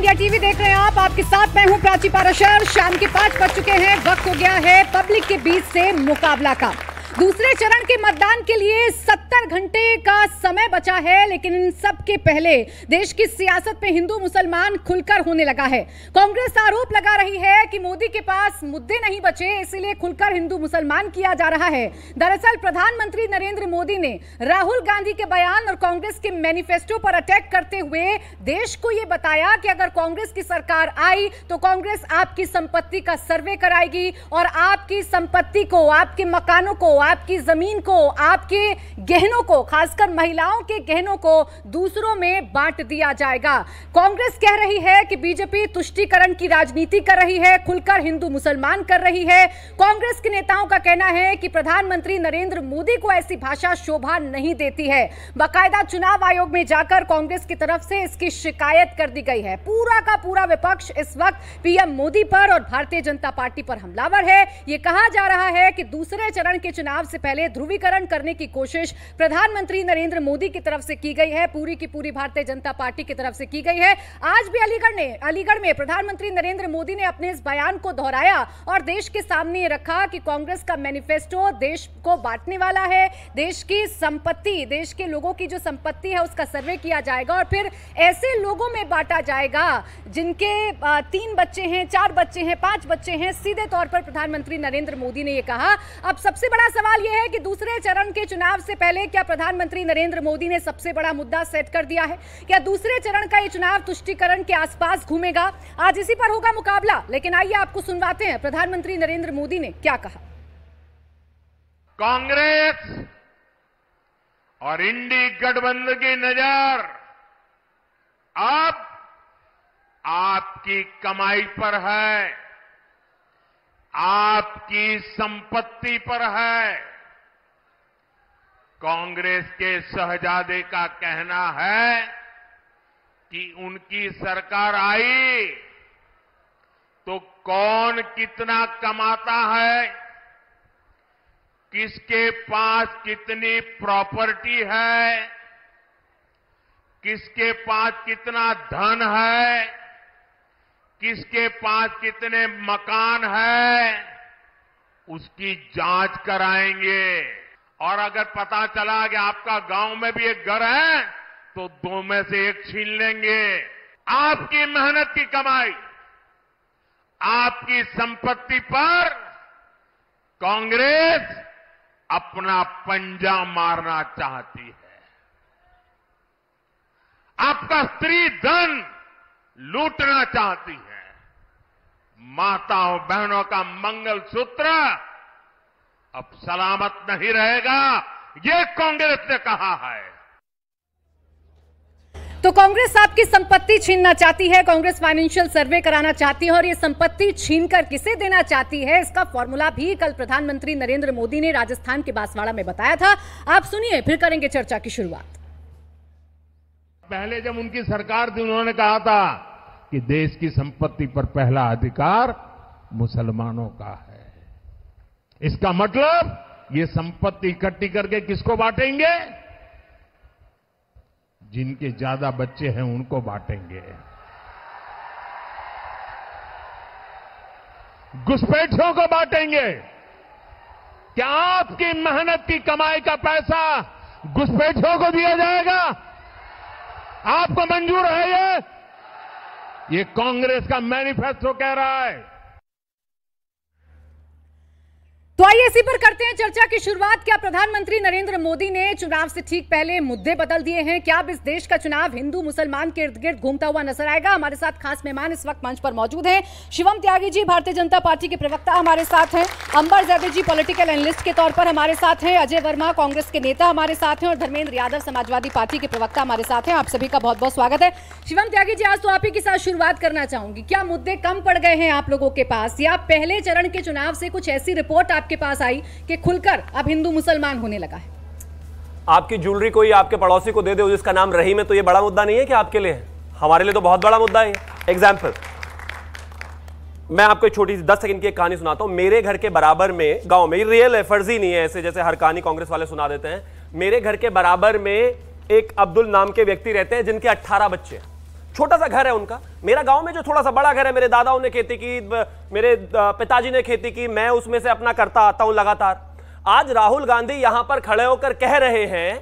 India TV देख रहे हैं आप। आपके साथ मैं हूं प्राची पाराशर। शाम के 5 बज चुके हैं। वक्त हो गया है पब्लिक के बीच से मुकाबला का। दूसरे चरण के मतदान के लिए 70 घंटे का समय बचा है, लेकिन इन सब के पहले देश की सियासत में हिंदू मुसलमान खुलकर होने लगा है। कांग्रेस आरोप लगा रही है कि मोदी के पास मुद्दे नहीं बचे, इसलिए खुलकर हिंदू मुसलमान किया जा रहा है। दरअसल प्रधानमंत्री नरेंद्र मोदी ने राहुल गांधी के बयान और कांग्रेस के मैनिफेस्टो पर अटैक करते हुए देश को यह बताया कि अगर कांग्रेस की सरकार आई तो कांग्रेस आपकी संपत्ति का सर्वे कराएगी और आपकी संपत्ति को, आपके मकानों को, आपकी जमीन को, आपके गहनों को, खासकर महिलाओं के गहनों को दूसरों में बांट दिया जाएगा। कांग्रेस कह रही है कि बीजेपी तुष्टीकरण की राजनीति कर रही है, खुलकर हिंदू मुसलमान कर रही है। कांग्रेस के नेताओं का कहना है कि प्रधानमंत्री नरेंद्र मोदी को ऐसी भाषा शोभा नहीं देती है। बाकायदा चुनाव आयोग में जाकर कांग्रेस की तरफ से इसकी शिकायत कर दी गई है। पूरा का पूरा विपक्ष इस वक्त पीएम मोदी पर और भारतीय जनता पार्टी पर हमलावर है। यह कहा जा रहा है कि दूसरे चरण के चुनाव से पहले ध्रुवीकरण करने की कोशिश प्रधानमंत्री नरेंद्र मोदी की तरफ से की गई है, पूरी की पूरी भारतीय जनता पार्टी की तरफ से की गई है। आज भी अलीगढ़ में प्रधानमंत्री नरेंद्र मोदी ने अपने इस बयान को दोहराया और देश के सामने ये रखा कि कांग्रेस का मैनिफेस्टो देश को बांटने वाला है। देश की संपत्ति, देश के लोगों की जो संपत्ति है उसका सर्वे किया जाएगा और फिर ऐसे लोगों में बांटा जाएगा जिनके 3 बच्चे हैं, 4 बच्चे हैं, 5 बच्चे हैं। सीधे तौर पर प्रधानमंत्री नरेंद्र मोदी ने यह कहा। अब सबसे बड़ा सवाल यह है कि दूसरे चरण के चुनाव से पहले क्या प्रधानमंत्री नरेंद्र मोदी ने सबसे बड़ा मुद्दा सेट कर दिया है? क्या दूसरे चरण का यह चुनाव तुष्टीकरण के आसपास घूमेगा? आज इसी पर होगा मुकाबला, लेकिन आइए आपको सुनवाते हैं प्रधानमंत्री नरेंद्र मोदी ने क्या कहा। कांग्रेस और इंडी गठबंधन की नजर अब आपकी कमाई पर है, आपकी संपत्ति पर है। कांग्रेस के शहजादे का कहना है कि उनकी सरकार आई तो कौन कितना कमाता है, किसके पास कितनी प्रॉपर्टी है, किसके पास कितना धन है, किसके पास कितने मकान है, उसकी जांच कराएंगे। और अगर पता चला कि आपका गांव में भी एक घर है तो 2 में से 1 छीन लेंगे। आपकी मेहनत की कमाई, आपकी संपत्ति पर कांग्रेस अपना पंजा मारना चाहती है। आपका स्त्री धन लूटना चाहती है। माताओं बहनों का मंगलसूत्र अब सलामत नहीं रहेगा, ये कांग्रेस ने कहा है। तो कांग्रेस आपकी संपत्ति छीनना चाहती है, कांग्रेस फाइनेंशियल सर्वे कराना चाहती है और ये संपत्ति छीनकर किसे देना चाहती है, इसका फॉर्मूला भी कल प्रधानमंत्री नरेंद्र मोदी ने राजस्थान के बांसवाड़ा में बताया था। आप सुनिए, फिर करेंगे चर्चा की शुरुआत। पहले जब उनकी सरकार थी उन्होंने कहा था कि देश की संपत्ति पर पहला अधिकार मुसलमानों का है। इसका मतलब ये संपत्ति इकट्ठी करके किसको बांटेंगे? जिनके ज्यादा बच्चे हैं उनको बांटेंगे। घुसपैठियों को बांटेंगे। क्या आपकी मेहनत की कमाई का पैसा घुसपैठियों को दिया जाएगा? आपको मंजूर है? ये कांग्रेस का मैनिफेस्टो कह रहा है। तो आइए इसी पर करते हैं चर्चा की शुरुआत। क्या प्रधानमंत्री नरेंद्र मोदी ने चुनाव से ठीक पहले मुद्दे बदल दिए हैं? क्या अब इस देश का चुनाव हिंदू मुसलमान के इर्द गिर्द घूमता हुआ नजर आएगा? हमारे साथ खास मेहमान इस वक्त मंच पर मौजूद हैं। शिवम त्यागी जी भारतीय जनता पार्टी के प्रवक्ता हमारे साथ हैं, अंबर जैदी जी पॉलिटिकल एनालिस्ट के तौर पर हमारे साथ हैं, अजय वर्मा कांग्रेस के नेता हमारे साथ हैं और धर्मेंद्र यादव समाजवादी पार्टी के प्रवक्ता हमारे साथ हैं। आप सभी का बहुत बहुत स्वागत है। शिवम त्यागी जी, आज तो आप ही के साथ शुरुआत करना चाहूंगी। क्या मुद्दे कम पड़ गए हैं आप लोगों के पास, या पहले चरण के चुनाव से कुछ ऐसी रिपोर्ट आपके पास आई कि खुलकर अब हिंदू मुसलमान होने लगा है? आपकी ज्वेलरी कोई आपके पड़ोसी को दे दे जिसका नाम रहीम है, तो ये बड़ा मुद्दा नहीं है कि आपके लिए? हमारे लिए तो बहुत बड़ा मुद्दा है। एग्जाम्पल, मैं आपको एक छोटी सी 10 सेकंड की एक कहानी सुनाता हूं। मेरे घर के बराबर में गांव में, रियल है, फर्जी नहीं है ऐसे जैसे हर कहानी कांग्रेस वाले सुना देते हैं। मेरे घर के बराबर में एक अब्दुल नाम के व्यक्ति रहते हैं जिनके 18 बच्चे। छोटा सा घर है उनका। मेरा गांव में जो थोड़ा सा बड़ा घर है, मेरे दादाओं ने खेती की, मेरे पिताजी ने खेती की, मैं उसमें से अपना करता आता हूं लगातार। आज राहुल गांधी यहां पर खड़े होकर कह रहे हैं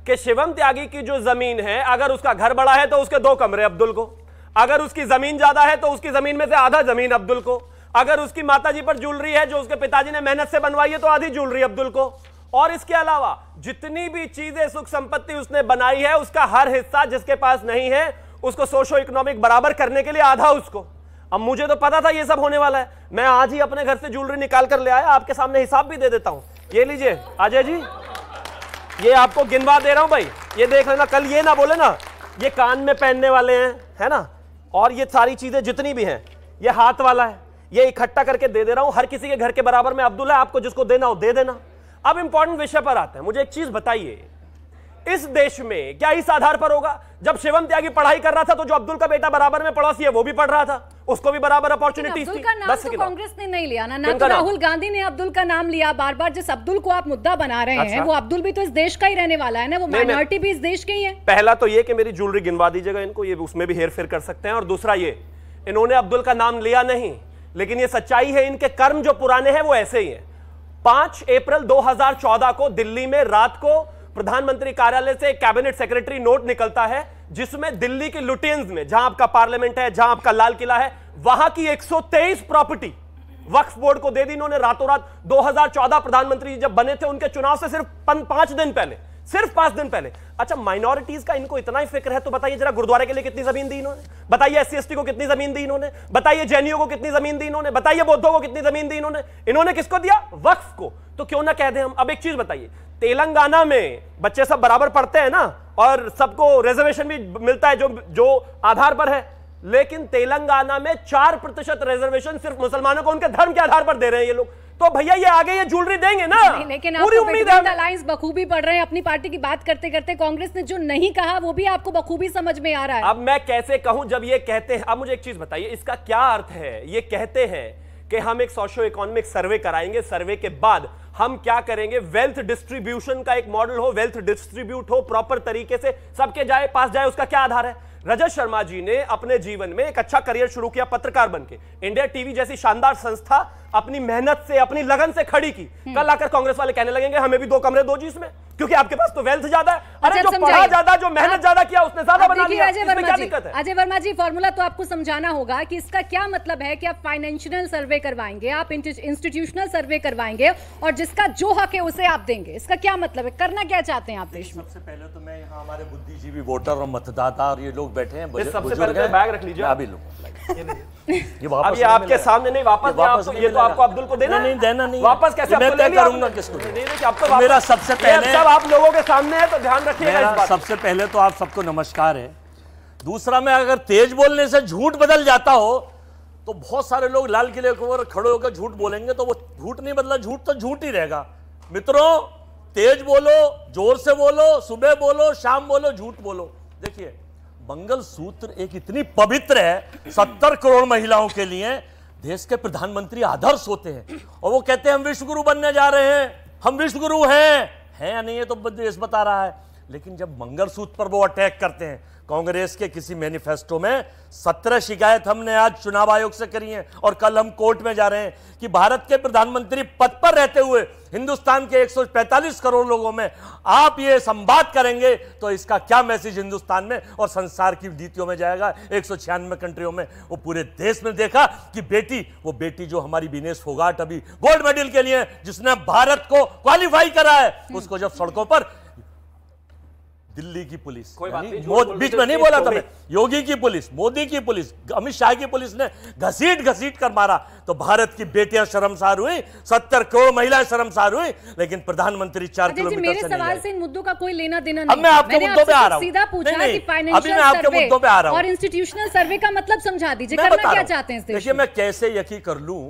कि शिवम त्यागी की जो जमीन है, अगर उसका घर बड़ा है तो उसके 2 कमरे अब्दुल को, अगर उसकी जमीन ज्यादा है तो उसकी जमीन में से आधा जमीन अब्दुल को, अगर उसकी माताजी पर ज्वेलरी है जो उसके पिताजी ने मेहनत से बनवाई है तो आधी ज्वेलरी अब्दुल को, और इसके अलावा जितनी भी चीजें सुख संपत्ति उसने बनाई है उसका हर हिस्सा जिसके पास नहीं है उसको सोशो इकोनॉमिक बराबर करने के लिए आधा उसको। अब मुझे तो पता था ये सब होने वाला है, मैं आज ही अपने घर से ज्वेलरी निकाल कर ले आया, आपके सामने हिसाब भी दे देता हूं। ये लीजिए अजय जी, ये आपको गिनवा दे रहा हूं भाई, ये देख लेना, कल ये ना बोले ना ये कान में पहनने वाले हैं, है ना, और ये सारी चीजें जितनी भी हैं, ये हाथ वाला है, ये इकट्ठा करके दे दे रहा हूं। हर किसी के घर के बराबर में अब्दुल है, आपको जिसको देना हो दे देना। अब इंपॉर्टेंट विषय पर आते हैं। मुझे एक चीज बताइए, इस देश में क्या इस आधार पर होगा, जब शिवम त्यागी पढ़ाई कर रहा था तो जो अब्दुल का बेटा बराबर में पड़ोसी है वो भी पढ़ रहा था, उसको भी बराबर अपॉर्चुनिटी थी। अब्दुल का नाम तो कांग्रेस ने नहीं लिया ना तो राहुल गांधी ने अब्दुल का नाम लिया। बार बार जिस अब्दुल को आप मुद्दा बना रहे हैं, वो अब्दुल भी तो इस देश का ही रहने वाला है ना, वो माइनॉरिटी भी इस देश के ही है। पहला तो ये कि मेरी ज्वेलरी गिनवा दीजिएगा इनको, ये उसमें भी हेर फेर कर सकते हैं। और दूसरा ये, इन्होंने अब्दुल का नाम लिया नहीं, लेकिन ये सच्चाई है, इनके कर्म जो पुराने हैं वो ऐसे ही हैं। 5 अप्रैल 2014 को दिल्ली में रात को प्रधानमंत्री कार्यालय से एक कैबिनेट सेक्रेटरी नोट निकलता है जिसमें दिल्ली के लुटियंस में, जहां आपका पार्लियामेंट है, जहां आपका लाल किला है, वहां की 123 प्रॉपर्टी वक्फ बोर्ड को दे दी इन्होंने रातों रात। 2014 प्रधानमंत्री जब बने थे उनके चुनाव से सिर्फ 5 दिन पहले, सिर्फ 5 दिन पहले। अच्छा, माइनॉरिटीज का इनको इतना ही फिक्र है तो बताइए जरा गुरुद्वारे के लिए कितनी जमीन दी इन्होंने, बताइए SC/ST को कितनी जमीन दी इन्होंने, बताइए जैनियों को कितनी जमीन दी इन्होंने, बताइए बौद्धों को कितनी जमीन दी इन्होंने। इन्होंने किसको दिया? वक्फ को। तो क्यों ना कह दें हम। अब एक चीज बताइए, तेलंगाना में बच्चे सब बराबर पढ़ते हैं ना, और सबको रिजर्वेशन भी मिलता है जो आधार पर है, लेकिन तेलंगाना में 4% रिजर्वेशन सिर्फ मुसलमानों को उनके धर्म के आधार पर दे रहे हैं ये लोग। तो भैया ये आगे ये ज्वेलरी देंगे ना, लेकिन पूरी उम्मीद है। अलायंस बखूबी पढ़ रहे हैं अपनी पार्टी की बात करते करते, कांग्रेस ने जो नहीं कहा वो भी आपको बखूबी समझ में आ रहा है। अब मैं कैसे कहूं जब ये कहते हैं। अब मुझे एक चीज बताइए, इसका क्या अर्थ है? ये कहते हैं कि हम एक सोशियो इकोनॉमिक सर्वे कराएंगे, सर्वे के बाद हम क्या करेंगे, वेल्थ डिस्ट्रीब्यूशन का एक मॉडल हो, वेल्थ डिस्ट्रीब्यूट हो प्रॉपर तरीके से, सबके पास जाए। उसका क्या आधार है? रजत शर्मा जी ने अपने जीवन में एक अच्छा करियर शुरू किया पत्रकार बनके, इंडिया टीवी जैसी शानदार संस्था अपनी मेहनत से, अपनी लगन से खड़ी की। कल आकर कांग्रेस वाले कहने लगेंगे हमें भी 2 कमरे दो जी इसमें, क्योंकि आपके पास तो वेल्थ ज्यादा है। अरे जो पढ़ा ज्यादा, जो मेहनत ज्यादा किया उसने ज्यादा बना लिया, इसमें क्या दिक्कत है? अजय वर्मा जी, फॉर्मूला तो आपको समझाना होगा कि इसका क्या मतलब है कि आप फाइनेंशियल सर्वे करवाएंगे, आप इंस्टीट्यूशनल सर्वे करवाएंगे और जिसका जो हक है उसे आप देंगे। इसका क्या मतलब है? करना क्या चाहते हैं आप देश में? सबसे पहले तो मैं यहाँ हमारे बुद्धिजीवी वोटर और मतदाता और ये लोग बैठे हैं, सबसे पहले बैग रख लीजिए अभी लोग ये वापस, ये आपके सामने नहीं, वापस ये तो आपको अब्दुल को देना नहीं, देना नहीं, वापस कैसे? मैं तय करूंगा किसको देना। मेरा सबसे पहले सब आप लोगों के सामने है तो ध्यान रखिएगा इस बात। सबसे पहले तो आप सबको नमस्कार है। दूसरा, मैं अगर तेज बोलने से झूठ बदल जाता हो तो बहुत सारे लोग लाल किले के ऊपर खड़े होकर झूठ बोलेंगे, तो वो झूठ नहीं बदला, झूठ तो झूठ ही रहेगा। मित्रों, तेज बोलो, जोर से बोलो, सुबह बोलो, शाम बोलो, झूठ बोलो। देखिए, मंगलसूत्र एक इतनी पवित्र है, 70 करोड़ महिलाओं के लिए देश के प्रधानमंत्री आदर्श होते हैं, और वो कहते हैं हम विश्व गुरु बनने जा रहे हैं, हम विश्व गुरु हैं या नहीं, ये तो देश बता रहा है। लेकिन जब मंगलसूत्र पर वो अटैक करते हैं, कांग्रेस के किसी मैनिफेस्टो में 17 शिकायत हमने आज चुनाव आयोग से करी है और कल हम कोर्ट में जा रहे हैं कि भारत के प्रधानमंत्री पद पर रहते हुए हिंदुस्तान के 145 करोड़ लोगों में आप ये संवाद करेंगे तो इसका क्या मैसेज हिंदुस्तान में और संसार की नीतियों में जाएगा। 196 कंट्रियों में, वो पूरे देश में देखा कि वो बेटी जो हमारी विनेश फोगाट अभी गोल्ड मेडल के लिए जिसने भारत को क्वालिफाई करा है, उसको जब सड़कों पर दिल्ली की पुलिस, बीच में नहीं बोला था मैं, योगी की पुलिस, मोदी की पुलिस, अमित शाह की पुलिस ने घसीट कर मारा, तो भारत की बेटियां शर्मसार हुई, 70 करोड़ महिलाएं शर्मसार हुई, लेकिन प्रधानमंत्री 4 किलोमीटर मेरे सवाल से इन मुद्दों का कोई लेना देना नहीं। अब मैं आपके मुद्दों पे आ रहा हूं, सीधा पूछा कि फाइनेंशियल सर्वे और इंस्टीट्यूशनल सर्वे का मतलब समझा दीजिए, करना क्या चाहते हैं? देखिए, मैं कैसे यकीन कर लूं,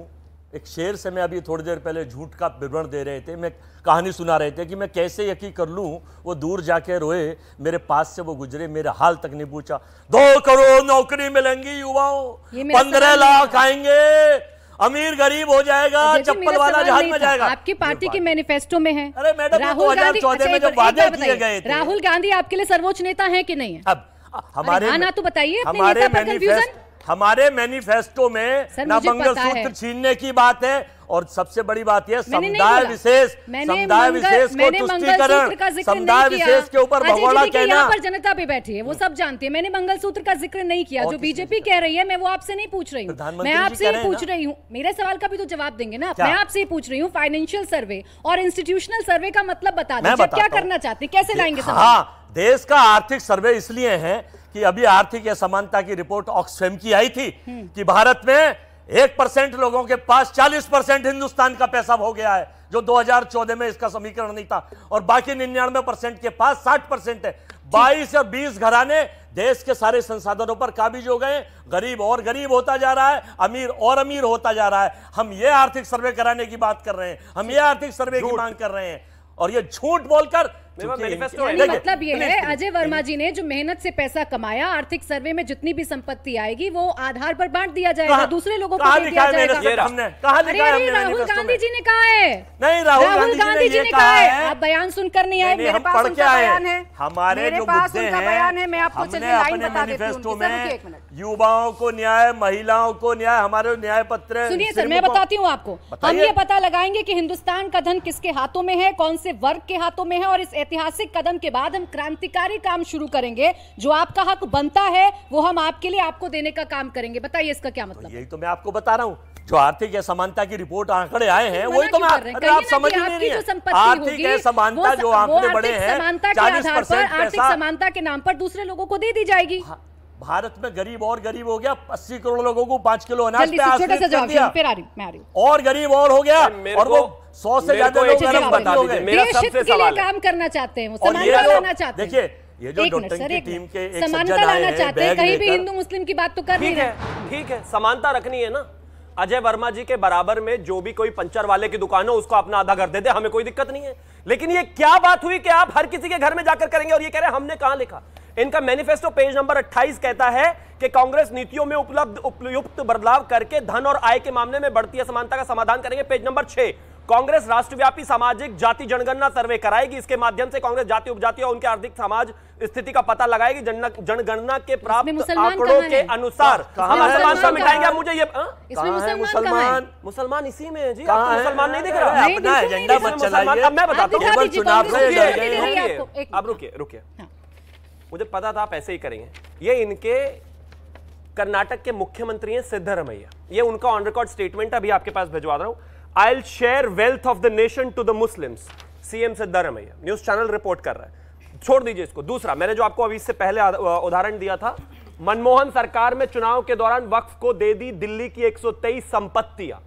एक शेर से मैं अभी थोड़ी देर पहले झूठ का विवरण दे रहे थे, मैं कहानी सुना रहे थे कि मैं कैसे यकीन कर लूं, वो दूर जाके रोए, मेरे पास से वो गुजरे, मेरा हाल तक नहीं पूछा। 2 करोड़ नौकरी मिलेंगी युवाओं, 15 लाख आएंगे, अमीर गरीब हो जाएगा, चप्पल वाला जहाज में जाएगा। आपकी पार्टी के मैनिफेस्टो में है। अरे मैडम, 2014 में जब वादे किए गए थे, राहुल गांधी आपके लिए सर्वोच्च नेता है कि नहीं है? हाँ ना तो बताइए अपने नेता पर कंफ्यूजन। हमारे मैनिफेस्टो में ना मंगलसूत्र छीनने की बात है, और सबसे बड़ी बात यह समुदाय विशेष को तुष्टीकरण, समुदाय विशेष के ऊपर भगोड़ा कहना। यहाँ पर जनता भी बैठी है, वो सब जानती है। मैंने मंगलसूत्र का जिक्र नहीं किया। जो बीजेपी कह रही है मैं वो आपसे नहीं पूछ रही हूँ, मैं आपसे ही पूछ रही हूँ। मेरे सवाल का भी तो जवाब देंगे ना। मैं आपसे ही पूछ रही हूँ फाइनेंशियल सर्वे और इंस्टीट्यूशनल सर्वे का मतलब बता दीजिए, क्या करना चाहते हैं, कैसे लाएंगे? हाँ, देश का आर्थिक सर्वे इसलिए है कि अभी आर्थिक असमानता की रिपोर्ट ऑक्सफैम की आई थी कि भारत में 1% लोगों के पास 40% हिंदुस्तान का पैसा हो गया है, जो 2014 में इसका समीकरण नहीं था, और बाकी 99% के पास 60% है। 22 या 20 घराने देश के सारे संसाधनों पर काबिज हो गए। गरीब और गरीब होता जा रहा है, अमीर और अमीर होता जा रहा है। हम ये आर्थिक सर्वे कराने की बात कर रहे हैं, हम ये आर्थिक सर्वे की मांग कर रहे हैं, और ये झूठ बोलकर मतलब ये है अजय वर्मा जी ने जो मेहनत से पैसा कमाया, आर्थिक सर्वे में जितनी भी संपत्ति आएगी वो आधार पर बांट दिया जाएगा, दूसरे लोगों को दे दिया जाएगा। राहुल गांधी जी ने कहा है, नहीं राहुल गांधी जी ने कहा है। आप बयान सुनकर नहीं आए, मेरे पास उनका बयान है, हमारे जो मुद्दे हैं, मैं आपको चलिए लाइन बता देती हूं। युवाओं को न्याय, महिलाओं को न्याय, हमारे न्याय पत्र। सुनिए सर, मैं बताती हूँ आपको। हम ये पता लगाएंगे कि हिंदुस्तान का धन किसके हाथों में है, कौन से वर्ग के हाथों में है, और इस ऐतिहासिक कदम के बाद हम क्रांतिकारी काम शुरू करेंगे। जो आपका हक बनता है वो हम आपके लिए आपको देने का काम करेंगे। बताइए इसका क्या मतलब? यही तो मैं आपको बता रहा हूँ, जो आर्थिक असमानता की रिपोर्ट आंकड़े आए हैं वही तो मैं, आप समझ ही नहीं है। आर्थिक असमानता जो आंकड़े बड़े हैं, 40% आर्थिक समानता के नाम पर दूसरे लोगों को दे दी जाएगी। भारत में गरीब और गरीब हो गया, 80 करोड़ लोगों को 5 किलो अनाज पे छोटा सा जवाब, फिर आ रही हूं। और गरीब और हो गया, और वो 100 से ज्यादा लोग बता दीजिए, मेरा सबसे सवाल है, काम करना चाहते हैं, वो समानता लाना चाहते हैं। देखिए ये जो डॉक्टर टीम के एक समानता लाना चाहते हैं, कहीं भी हिंदू मुस्लिम की बात तो कर नहीं है। ठीक है, समानता रखनी है ना। अजय वर्मा जी के बराबर में जो भी कोई पंचर वाले की दुकान हो उसको अपना आधा घर दे दे, हमें कोई दिक्कत नहीं है। लेकिन ये क्या बात हुई कि आप हर किसी के घर में जाकर करेंगे, और ये कह रहे हैं हमने कहां लिखा। इनका मैनिफेस्टो पेज नंबर 28 कहता है कि कांग्रेस नीतियों में उपयुक्त बदलाव करके धन और आय के मामले में बढ़ती असमानता का समाधान करेंगे। पेज नंबर 6, कांग्रेस राष्ट्रव्यापी सामाजिक जाति जनगणना सर्वे कराएगी। इसके माध्यम से कांग्रेस जाति उपजाति और उनके आर्थिक समाज स्थिति का पता लगाएगी। जनगणना के प्राप्त आंकड़ों के अनुसार हम असमानता मिटाएंगे। आप मुझे ये मुसलमान इसी में है जी, आप मुसलमान नहीं दिख रहा, अपना एजेंडा मत चलाइए। अब मैं बताता हूँ, चुनाव आप रुकिए, मुझे पता था आप ऐसे ही करेंगे। ये इनके कर्नाटक के मुख्यमंत्री हैं सिद्धरमैया, ये उनका ऑन रिकॉर्ड स्टेटमेंट अभी आपके पास भिजवा रहा हूं। I will share wealth of the nation to the Muslims, CM Siddaramaiah, news channel report कर रहा है। छोड़ दीजिए इसको। दूसरा, मैंने जो आपको अभी इससे पहले उदाहरण दिया था, मनमोहन सरकार में चुनाव के दौरान वक्फ को दे दी दिल्ली की 123 संपत्तियां,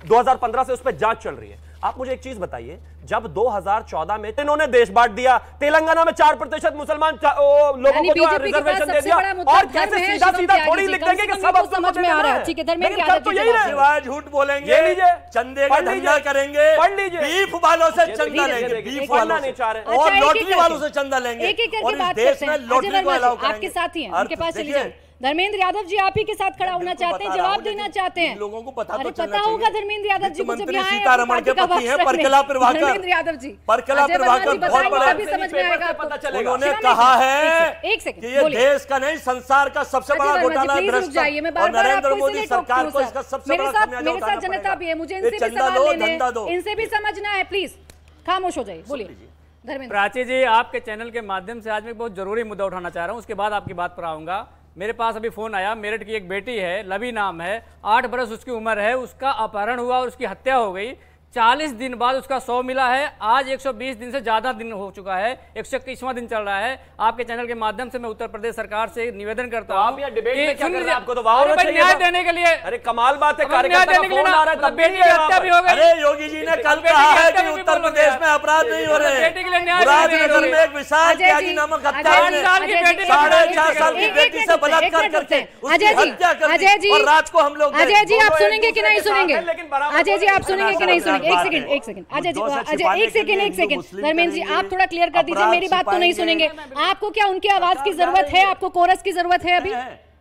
2015 से उस पर जांच चल रही है। आप मुझे एक चीज बताइए, जब 2014 में इन्होंने देश बांट दिया, तेलंगाना में 4% मुसलमान लोगों को जो रिजर्वेशन दे दिया, और कैसे सीधा सीधा थोड़ी लिख देंगे कि सब समझ में आ रहा है। ठीक है, धर्मेंद्र यादव जी सिवाय झूठ बोलेंगे, ये लीजिए, चंदे का धंधा करेंगे, पढ़ लीजिए, बीफ वालों से चंदा लेंगे, बीफ वालों नहीं चाह रहे, और लॉटरी वालों से चंदा लेंगे, एक एक करके बात करते हैं। आपके साथ ही हैं, उनके पास चलिए। धर्मेंद्र यादव जी आप ही के साथ खड़ा होना चाहते हैं, जवाब देना चाहते हैं। लोगों को पता तो चलना चाहिए। होगा धर्मेंद्र यादव जी को, जब यहाँ सीतारमण के पति हैं परकला प्रभाकर, धर्मेंद्र यादव जी, परकला प्रभाकर बहुत बड़ा, समझ में आएगा आपको। उन्होंने कहा है एक सेकंड कि ये देश का नहीं संसार का सबसे बड़ा घोटाला भ्रष्ट, और नरेंद्र मोदी सरकार को इसका सबसे बड़ा खामियाजा मेरे साथ जनता भी है, मुझे इनसे भी सवाल लेने, इनसे भी समझना है। प्लीज खामोश हो जाइए, बोलिए धर्मेंद्र। प्राची जी, आपके चैनल के माध्यम से आज मैं बहुत जरूरी मुद्दा उठाना चाह रहा हूं, उसके बाद आपकी बात पर आऊंगा। मेरे पास अभी फोन आया, मेरठ की एक बेटी है, लवी नाम है, 8 बरस उसकी उम्र है, उसका अपहरण हुआ और उसकी हत्या हो गई। 40 दिन बाद उसका शव मिला है। आज 120 दिन से ज्यादा दिन हो चुका है, 121वां दिन चल रहा है। आपके चैनल के माध्यम से मैं उत्तर प्रदेश सरकार से निवेदन करता हूं, आप यहाँ डिबेट में क्या कर रहे हैं? आपको तो न्याय देने के लिए, अरे कमाल बात है, कार्यकर्ता का फोन आ रहा है, तब बेटी की हत्या भी हो गई। अरे योगी जी ने कल कहा है कि उत्तर प्रदेश में अपराध नहीं हो रहे, बेटी के लिए न्याय मुरादनगर में एक विशाल त्यागी नामक हत्या, 4.5 साल की बेटी से बलात्कार करके उसकी हत्या कर दी, और रात को हम लोग। अजय जी आप सुनेंगे कि नहीं सुनेंगे? अजय जी आप सुनेंगे कि नहीं सुनेंगे? एक सेकंड अजय जी, एक सेकंड धर्मेंद्र जी आप थोड़ा क्लियर कर दीजिए, मेरी बात तो नहीं सुनेंगे। आपको क्या उनकी आवाज की जरूरत है? आपको कोरस की जरूरत है? अभी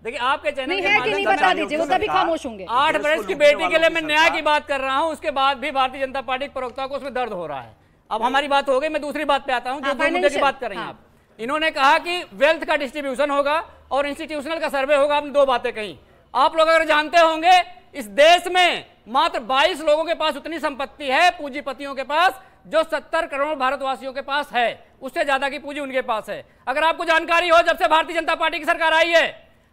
देखिए आपके चैनल है कि नहीं बता दीजिए, वो तभी खामोश होंगे। 8 बरस की बेटी के लिए मैं न्याय की बात कर रहा हूं, उसके बाद भी भारतीय जनता पार्टी के प्रवक्ता को उसमें दर्द हो रहा है। अब हमारी बात हो गई, मैं दूसरी बात पे आता हूं, जो मुद्दे की बात कर रहे हैं आप। इन्होंने कहा कि वेल्थ का डिस्ट्रीब्यूशन होगा और इंस्टीट्यूशनल का सर्वे होगा। आपने दो बातें कही। आप लोग अगर जानते होंगे इस देश में मात्र 22 लोगों के पास उतनी संपत्ति है पूंजीपतियों के पास जो 70 करोड़ भारतवासियों के पास है, उससे ज्यादा की पूंजी उनके पास है। अगर आपको जानकारी हो, जब से भारतीय जनता पार्टी की सरकार आई है,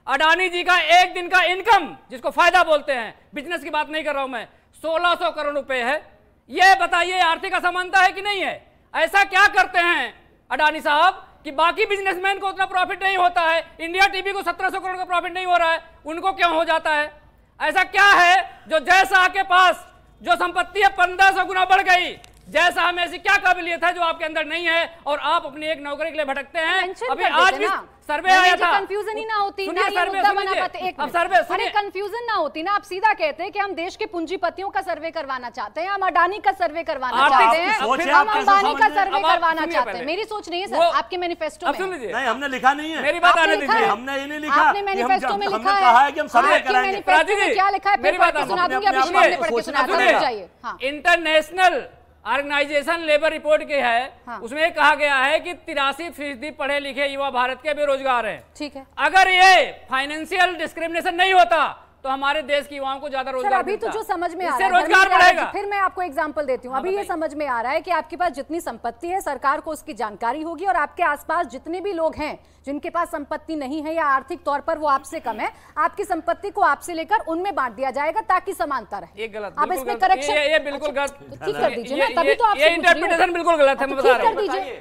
अडानी जी का एक दिन का इनकम, जिसको फायदा बोलते हैं, बिजनेस की बात नहीं कर रहा हूं मैं, 1600 करोड़ रुपए है। यह बताइए आर्थिक असमानता है कि नहीं है? ऐसा क्या करते हैं अडानी साहब कि बाकी बिजनेसमैन को उतना प्रॉफिट नहीं होता है? इंडिया टीवी को 1700 करोड़ का प्रॉफिट नहीं हो रहा है, उनको क्यों हो जाता है? ऐसा क्या है जो जय शाह के पास जो संपत्ति है 1500 गुना बढ़ गई? जय शाह में ऐसी क्या काबिलियत है जो आपके अंदर नहीं है और आप अपनी एक नौकरी के लिए भटकते हैं? अभी आज भी सर्वे आया था। कंफ्यूजन ही ना होती ना, ये मुद्दा बना पाते। एक सर्वे, अरे कंफ्यूजन ना होती ना, आप सीधा कहते हैं कि हम देश के पूंजीपतियों का सर्वे करवाना चाहते हैं, हम अडानी का सर्वे करवाना चाहते हैं, हम अंबानी का सर्वे करवाना चाहते हैं। मेरी सोच नहीं है सर, आपके मैनिफेस्टो में नहीं, हमने लिखा नहीं है। मेरी बात आने दीजिए। हमने ये नहीं लिखा, आपने मैनिफेस्टो में लिखा है कि हम सर्वे कराएंगे। क्या लिखा है? मेरी बात सुना दूंगी, आप पिछले हफ्ते पढ़ के सुना दीजिए। इंटरनेशनल ऑर्गेनाइजेशन लेबर रिपोर्ट के है, उसमें कहा गया है कि 83% पढ़े लिखे युवा भारत के बेरोजगार हैं। ठीक है, अगर ये फाइनेंशियल डिस्क्रिमिनेशन नहीं होता तो हमारे देश के युवाओं को ज्यादा रोजगार अभी तो जो समझ में आ रहा है, रोजगार बढ़ेगा। फिर मैं आपको एग्जांपल देती हूँ। अभी ये समझ में आ रहा है कि आपके पास जितनी संपत्ति है सरकार को उसकी जानकारी होगी और आपके आसपास जितने भी लोग हैं जिनके पास संपत्ति नहीं है या आर्थिक तौर पर वो आपसे कम है, आपकी संपत्ति को आपसे लेकर उनमें बांट दिया जाएगा ताकि समानता रहे। ये गलत, अब इसमें करेक्शन, ये बिल्कुल गलत, ठीक कर दीजिए ना, तभी तो ये इंटरप्रिटेशन बिल्कुल गलत है। मैं बता रहा हूँ,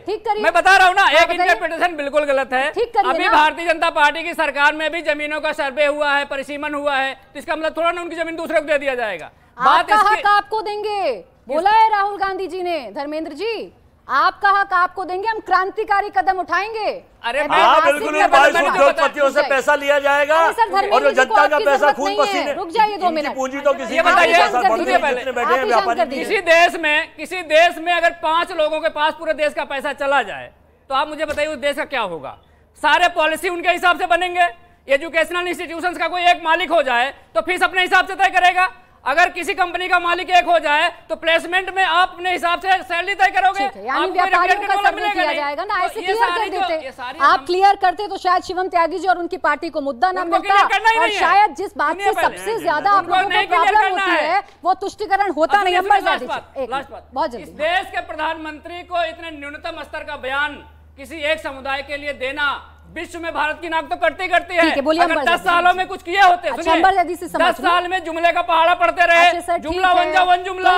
ठीक करिए, मैं बता रहा हूँ ना, एक इंटरप्रिटेशन बिल्कुल गलत है। अभी ना। भारतीय जनता पार्टी की सरकार में भी जमीनों का सर्वे हुआ है, परिसीमन हुआ है, तो इसका मतलब थोड़ा ना उनकी जमीन दूसरे को दे दिया जाएगा। आपका हक आपको देंगे, बोला है राहुल गांधी जी ने। धर्मेंद्र जी, आपका हक आपको देंगे, हम क्रांतिकारी कदम उठाएंगे। अरे बिल्कुल, उद्योगपतियों से पैसा लिया जाएगा और जो जनता का पैसा खून पसीने, रुक जाइए 2 मिनट, पूंजी तो किसी किसी देश में अगर 5 लोगों के पास पूरे देश का पैसा चला जाए तो आप मुझे बताइए उस देश का क्या होगा? सारे पॉलिसी उनके हिसाब से बनेंगे। एजुकेशनल इंस्टीट्यूशंस का कोई एक मालिक हो जाए तो फीस अपने हिसाब से तय करेगा। अगर किसी कंपनी का मालिक एक हो जाए तो प्लेसमेंट में आप अपने हिसाब से सैलरी तय करोगे। यानी व्यापारियों का सर्वे किया जाएगा ना, ऐसे क्लियर कर देते। आप क्लियर करते तो शायद शिवम त्यागी जी और उनकी पार्टी को मुद्दा ना मिलता और शायद जिस बात से सबसे ज्यादा आप लोगों को प्रॉब्लम होती है वो तुष्टिकरण होता नहीं। बहुत जल्दी, देश के प्रधानमंत्री को इतने न्यूनतम स्तर का बयान किसी एक समुदाय के लिए देना विश्व में भारत की नाक तो कटती करती है। अगर 10 सालों में कुछ किए होते, 10 साल में जुमले का पहाड़ा पढ़ते रहे, जुमला वन जा वन जुमला,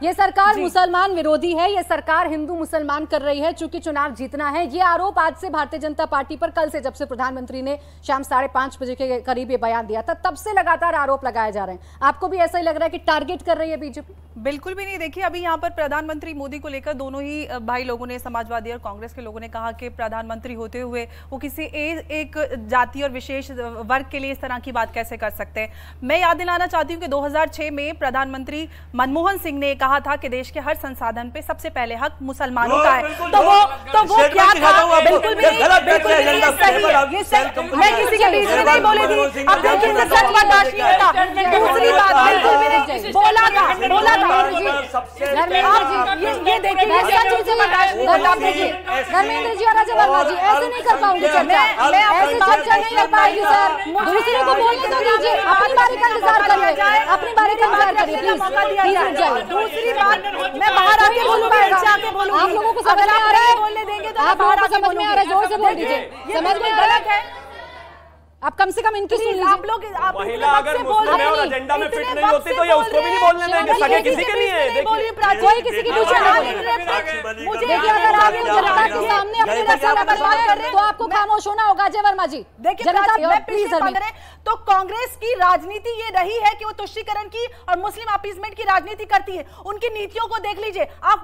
ये सरकार मुसलमान विरोधी है, ये सरकार हिंदू मुसलमान कर रही है चूंकि चुनाव जीतना है। ये आरोप आज से भारतीय जनता पार्टी पर, कल से जब से प्रधानमंत्री ने शाम 5:30 बजे के करीब ये बयान दिया था तब से लगातार आरोप लगाए जा रहे हैं। आपको भी ऐसा ही लग रहा है कि टारगेट कर रही है बीजेपी? बिल्कुल भी नहीं। देखिए, अभी यहाँ पर प्रधानमंत्री मोदी को लेकर दोनों ही भाई लोगों ने, समाजवादी और कांग्रेस के लोगों ने कहा कि प्रधानमंत्री होते हुए वो किसी एक जाति और विशेष वर्ग के लिए इस तरह की बात कैसे कर सकते हैं। मैं याद दिलाना चाहती हूँ कि 2006 में प्रधानमंत्री मनमोहन सिंह ने कहा था कि देश के हर संसाधन पे सबसे पहले हक मुसलमानों का है। तो वो क्या था? बिल्कुल भी नहीं सही। मैं किसी के बीच में नहीं बोली थी। अब देखिए, सच बर्दाश्त नहीं होता। दूसरी बात, बिल्कुल भी नहीं बोला था। धर्मेंद्र जी और अजय वर्मा जी, ऐसे नहीं कर पाऊंगी चर्चा, ऐसे चर्चा नहीं कर पाएगी सर। दूसरे को बोलने तो दीजिए, अपनी बारी का इंतजार करिए, अपनी बारी का इंतजार करिए, प्लीज रुक जाइए। दूसरी बात, मैं बाहर आके बोलूंगा, आप लोगों को समझ में आ रहा है? बोलने देंगे तो आप लोगों को समझ में आ रहा है? जोर से बोल दीजिए। समझ में गलत है, आप कम से कम इनकी सुन लीजिए। महिला अगर मुस्लिम है और एजेंडा में फिट नहीं होती तो ये उसको भी नहीं बोलने देंगे। सगे किसी के लिए है, कोई किसी की पूछे मुझे। देखिए, अगर आप जनता के सामने अपनी रक्षा बर्बाद कर रहे हैं तो आपको खामोश होना होगा। अजय वर्मा जी, देखिए, तो कांग्रेस की राजनीति ये रही है कि वो तुष्टीकरण की और मुस्लिम अपीसमेंट की राजनीति करती है। उनकी नीतियों को देख लीजिए आप,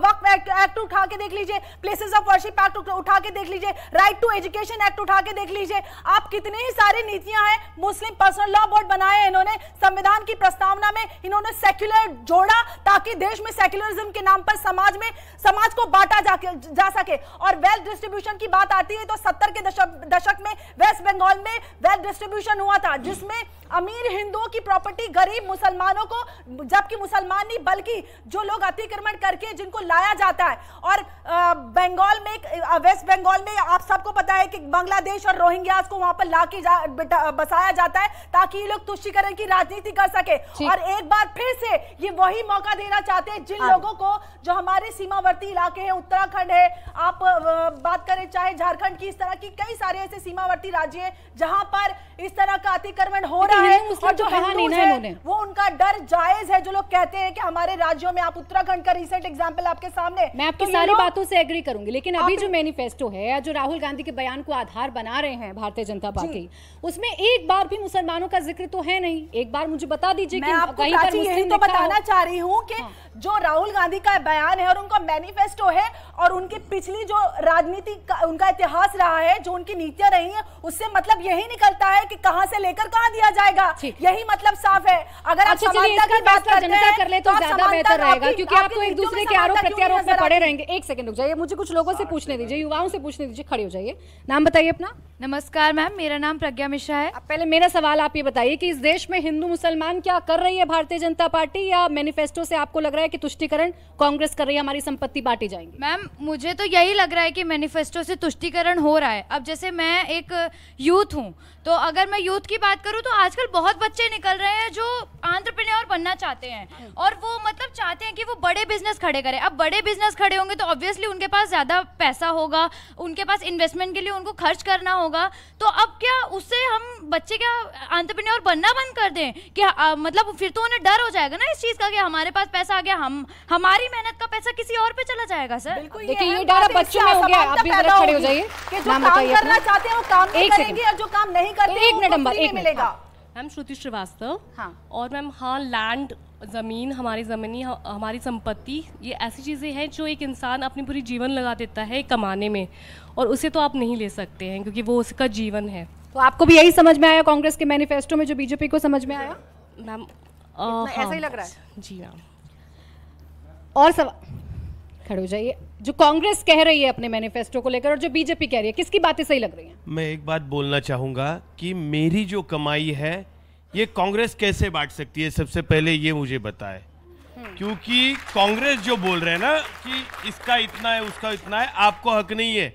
वक्फ एक्ट उठा के देख लीजिए, प्लेसेस ऑफ वर्शिप एक्ट उठा के देख लीजिए, राइट टू एजुकेशन एक्ट उठा के देख लीजिए। आप कितने ही सारी नीतियां हैं। मुस्लिम पर्सनल लॉ बोर्ड बनाए इन्होंने, संविधान की प्रस्तावना में इन्होंने सेक्युलर जोड़ा ताकि देश में सेक्युलरिज्म के नाम पर समाज को बांटा जा जा सके। और वेल्थ डिस्ट्रीब्यूशन की बात आती है तो 70 के दशक में वेस्ट बंगाल में वेल्थ डिस्ट्रीब्यूशन हुआ था, जिसमें अमीर हिंदुओं की प्रॉपर्टी गरीब मुसलमानों को, जबकि मुसलमान नहीं बल्कि जो लोग अतिक्रमण करके जिनको लाया जाता है। और बंगाल में, वेस्ट बंगाल में आप सबको पता है कि बांग्लादेश और रोहिंग्यास को वहां पर लाके बसाया जाता है ताकि ये लोग तुष्टीकरण की राजनीति कर सके। और एक बार फिर से ये वही मौका देना चाहते हैं जिन लोगों को जो हमारे सीमावर्ती इलाके हैं, उत्तराखंड है, आप बात करें चाहे झारखंड की, इस तरह की कई सारे ऐसे सीमावर्ती राज्य हैं जहां पर इस तरह का अतिक्रमण हो रहा है। और जो हिंदू है वो उनका डर जायज है। जो लोग कहते हैं कि हमारे राज्यों में, आप उत्तराखंड का रिसेंट एग्जांपल आपके सामने, मैं आपकी सारी बातों से एग्री करूंगी, लेकिन अभी जो मैनिफेस्टो है, जो राहुल गांधी के बयान को आधार बना रहे हैं भारतीय जनता पार्टी, उसमें एक बार भी मुसलमानों का जिक्र तो है नहीं। एक बार मुझे बता दीजिए कि कहीं पर मुस्लिम तो बताना चाह रही हूँ कि जो राहुल गांधी का बयान है और उनका मैनिफेस्टो है और उनकी पिछली जो राजनीति का उनका इतिहास रहा है, जो उनकी नीतियां रही हैं, उससे मतलब यही निकलता है कि कहां से लेकर कहां दिया जाएगा। यही मतलब साफ है। अगर आप समानता की बात जनता कर ले तो ज्यादा बेहतर रहेगा, क्योंकि आप तो एक दूसरे के आरोप प्रत्यारोप में पड़े रहेंगे। एक सेकंड रुक जाइए, मुझे कुछ लोगों से पूछने दीजिए, युवाओं से पूछने दीजिए। खड़े हो जाइए, नाम बताइए अपना। नमस्कार मैम, मेरा नाम प्रज्ञा मिश्रा है। पहले मेरा सवाल आप ये बताइए कि इस देश में हिंदू मुसलमान क्या कर रही है भारतीय जनता पार्टी, या मैनिफेस्टो से आपको लग रहा है कि तुष्टीकरण कांग्रेस कर रही है, हमारी संपत्ति बांटी जाएंगी? मैम मुझे तो यही लग रहा है कि मैनिफेस्टो से तुष्टीकरण हो रहा है। अब जैसे मैं एक यूथ हूँ, तो अगर मैं यूथ की बात करूँ तो आजकल बहुत बच्चे निकल रहे हैं जो एंटरप्रेन्योर बनना चाहते हैं और वो मतलब चाहते हैं कि वो बड़े बिजनेस खड़े करें। अब बड़े बिजनेस खड़े होंगे तो ऑब्वियसली उनके पास ज़्यादा पैसा होगा, उनके पास इन्वेस्टमेंट के लिए उनको खर्च करना होगा। तो अब क्या उससे हम बच्चे क्या एंटरप्रेन्योर बनना बंद कर दें कि मतलब फिर तो उन्हें डर हो जाएगा ना इस चीज़ का कि हमारे पास पैसा आ गया, हमारी मेहनत का पैसा किसी और पे चला जाएगा। सर देखिए ये डर बच्चों में हो गया। आप भी जरा खड़े हो जाइए, नाम बताइए अपना। करना चाहते हैं वो काम नहीं करेंगे और जो काम नहीं करते एक मिनट नंबर एक मिलेगा। मैम श्रुति श्रीवास्तव। हाँ। और मैम हाँ, लैंड, ज़मीन, हमारी ज़मीनी, हमारी संपत्ति, ये ऐसी चीज़ें हैं जो एक इंसान अपनी पूरी जीवन लगा देता है कमाने में, और उसे तो आप नहीं ले सकते हैं क्योंकि वो उसका जीवन है। तो आपको भी यही समझ में आया कांग्रेस के मैनिफेस्टो में जो बीजेपी को समझ में आया? मैम ऐसा ही लग रहा है जी मैम। और सवाल, खड़े हो जाइए। जो कांग्रेस कह रही है अपने मैनिफेस्टो को लेकर और जो बीजेपी कह रही है, किसकी बातें सही लग रही हैं? मैं एक बात बोलना चाहूँगा कि मेरी जो कमाई है ये कांग्रेस कैसे बांट सकती है, सबसे पहले ये मुझे बताए। क्योंकि कांग्रेस जो बोल रहे हैं ना कि इसका इतना है उसका इतना है, आपको हक नहीं है।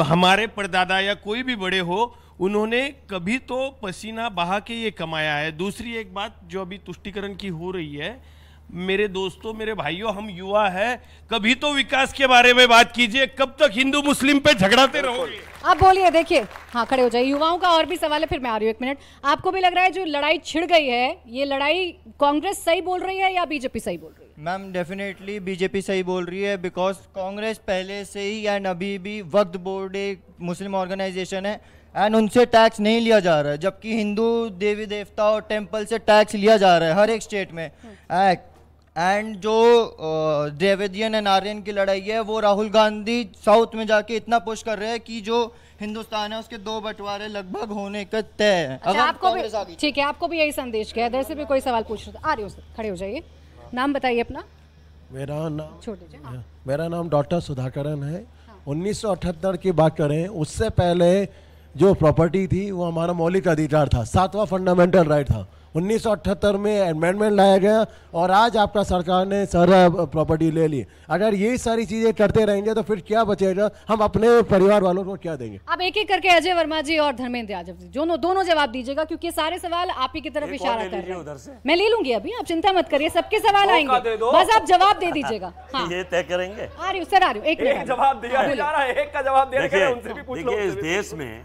हमारे परदादा या कोई भी बड़े हो, उन्होंने कभी तो पसीना बहा के ये कमाया है। दूसरी एक बात जो अभी तुष्टीकरण की हो रही है, मेरे दोस्तों, मेरे भाइयों, हम युवा है, कभी तो विकास के बारे में बात कीजिए। कब तक हिंदू मुस्लिम पे झगड़ाते रहोगे? आप बोलिए। देखिए, हाँ खड़े हो जाइए। युवाओं का और भी सवाल है, फिर मैं आ रही हूँ। एक मिनट। आपको भी लग रहा है जो लड़ाई छिड़ गई है, ये लड़ाई कांग्रेस सही बोल रही है या बीजेपी सही बोल रही है? मैम डेफिनेटली बीजेपी सही बोल रही है, बिकॉज कांग्रेस पहले से ही एंड अभी भी वक्फ बोर्ड एक मुस्लिम ऑर्गेनाइजेशन है एंड उनसे टैक्स नहीं लिया जा रहा है, जबकि हिंदू देवी देवता और टेम्पल से टैक्स लिया जा रहा है हर एक स्टेट में। एंड जो द्रविडियन एंड आर्यन की लड़ाई है, वो राहुल गांधी साउथ में जाके इतना पुश कर रहे हैं कि जो हिंदुस्तान है उसके 2 बंटवारे लगभग होने का तय है। अच्छा, आपको भी ठीक है, आपको भी यही संदेश किया। इधर से भी कोई सवाल पूछ रहा था, आ रही हो, खड़े हो जाइए। नाम बताइए अपना। मेरा नाम छोड़ दीजिए। हाँ। मेरा नाम डॉक्टर सुधाकरन है। 1978 की बात करें, उससे पहले जो प्रॉपर्टी थी वो हमारा मौलिक अधिकार था, 7वां फंडामेंटल राइट था। 1978 में अमेंडमेंट लाया गया और आज आपका सरकार ने सारा प्रॉपर्टी ले ली। अगर यही सारी चीजें करते रहेंगे तो फिर क्या बचेगा, हम अपने परिवार वालों को क्या देंगे? अब एक एक करके अजय वर्मा जी और धर्मेंद्र यादव जी दोनों जवाब दीजिएगा, क्योंकि ये सारे सवाल आप ही की तरफ इशारा कर रहे हैं। मैं ले लूंगी अभी, आप चिंता मत करिए, सबके सवाल आएंगे, बस आप जवाब दे दीजिएगा। हाँ, ये तय करेंगे। आ रही हूँ सर, आ रही हूँ। एक जवाब दिया जा रहा है, एक का जवाब दे रहे हैं, उनसे भी पूछ लो। देखिए, इस देश में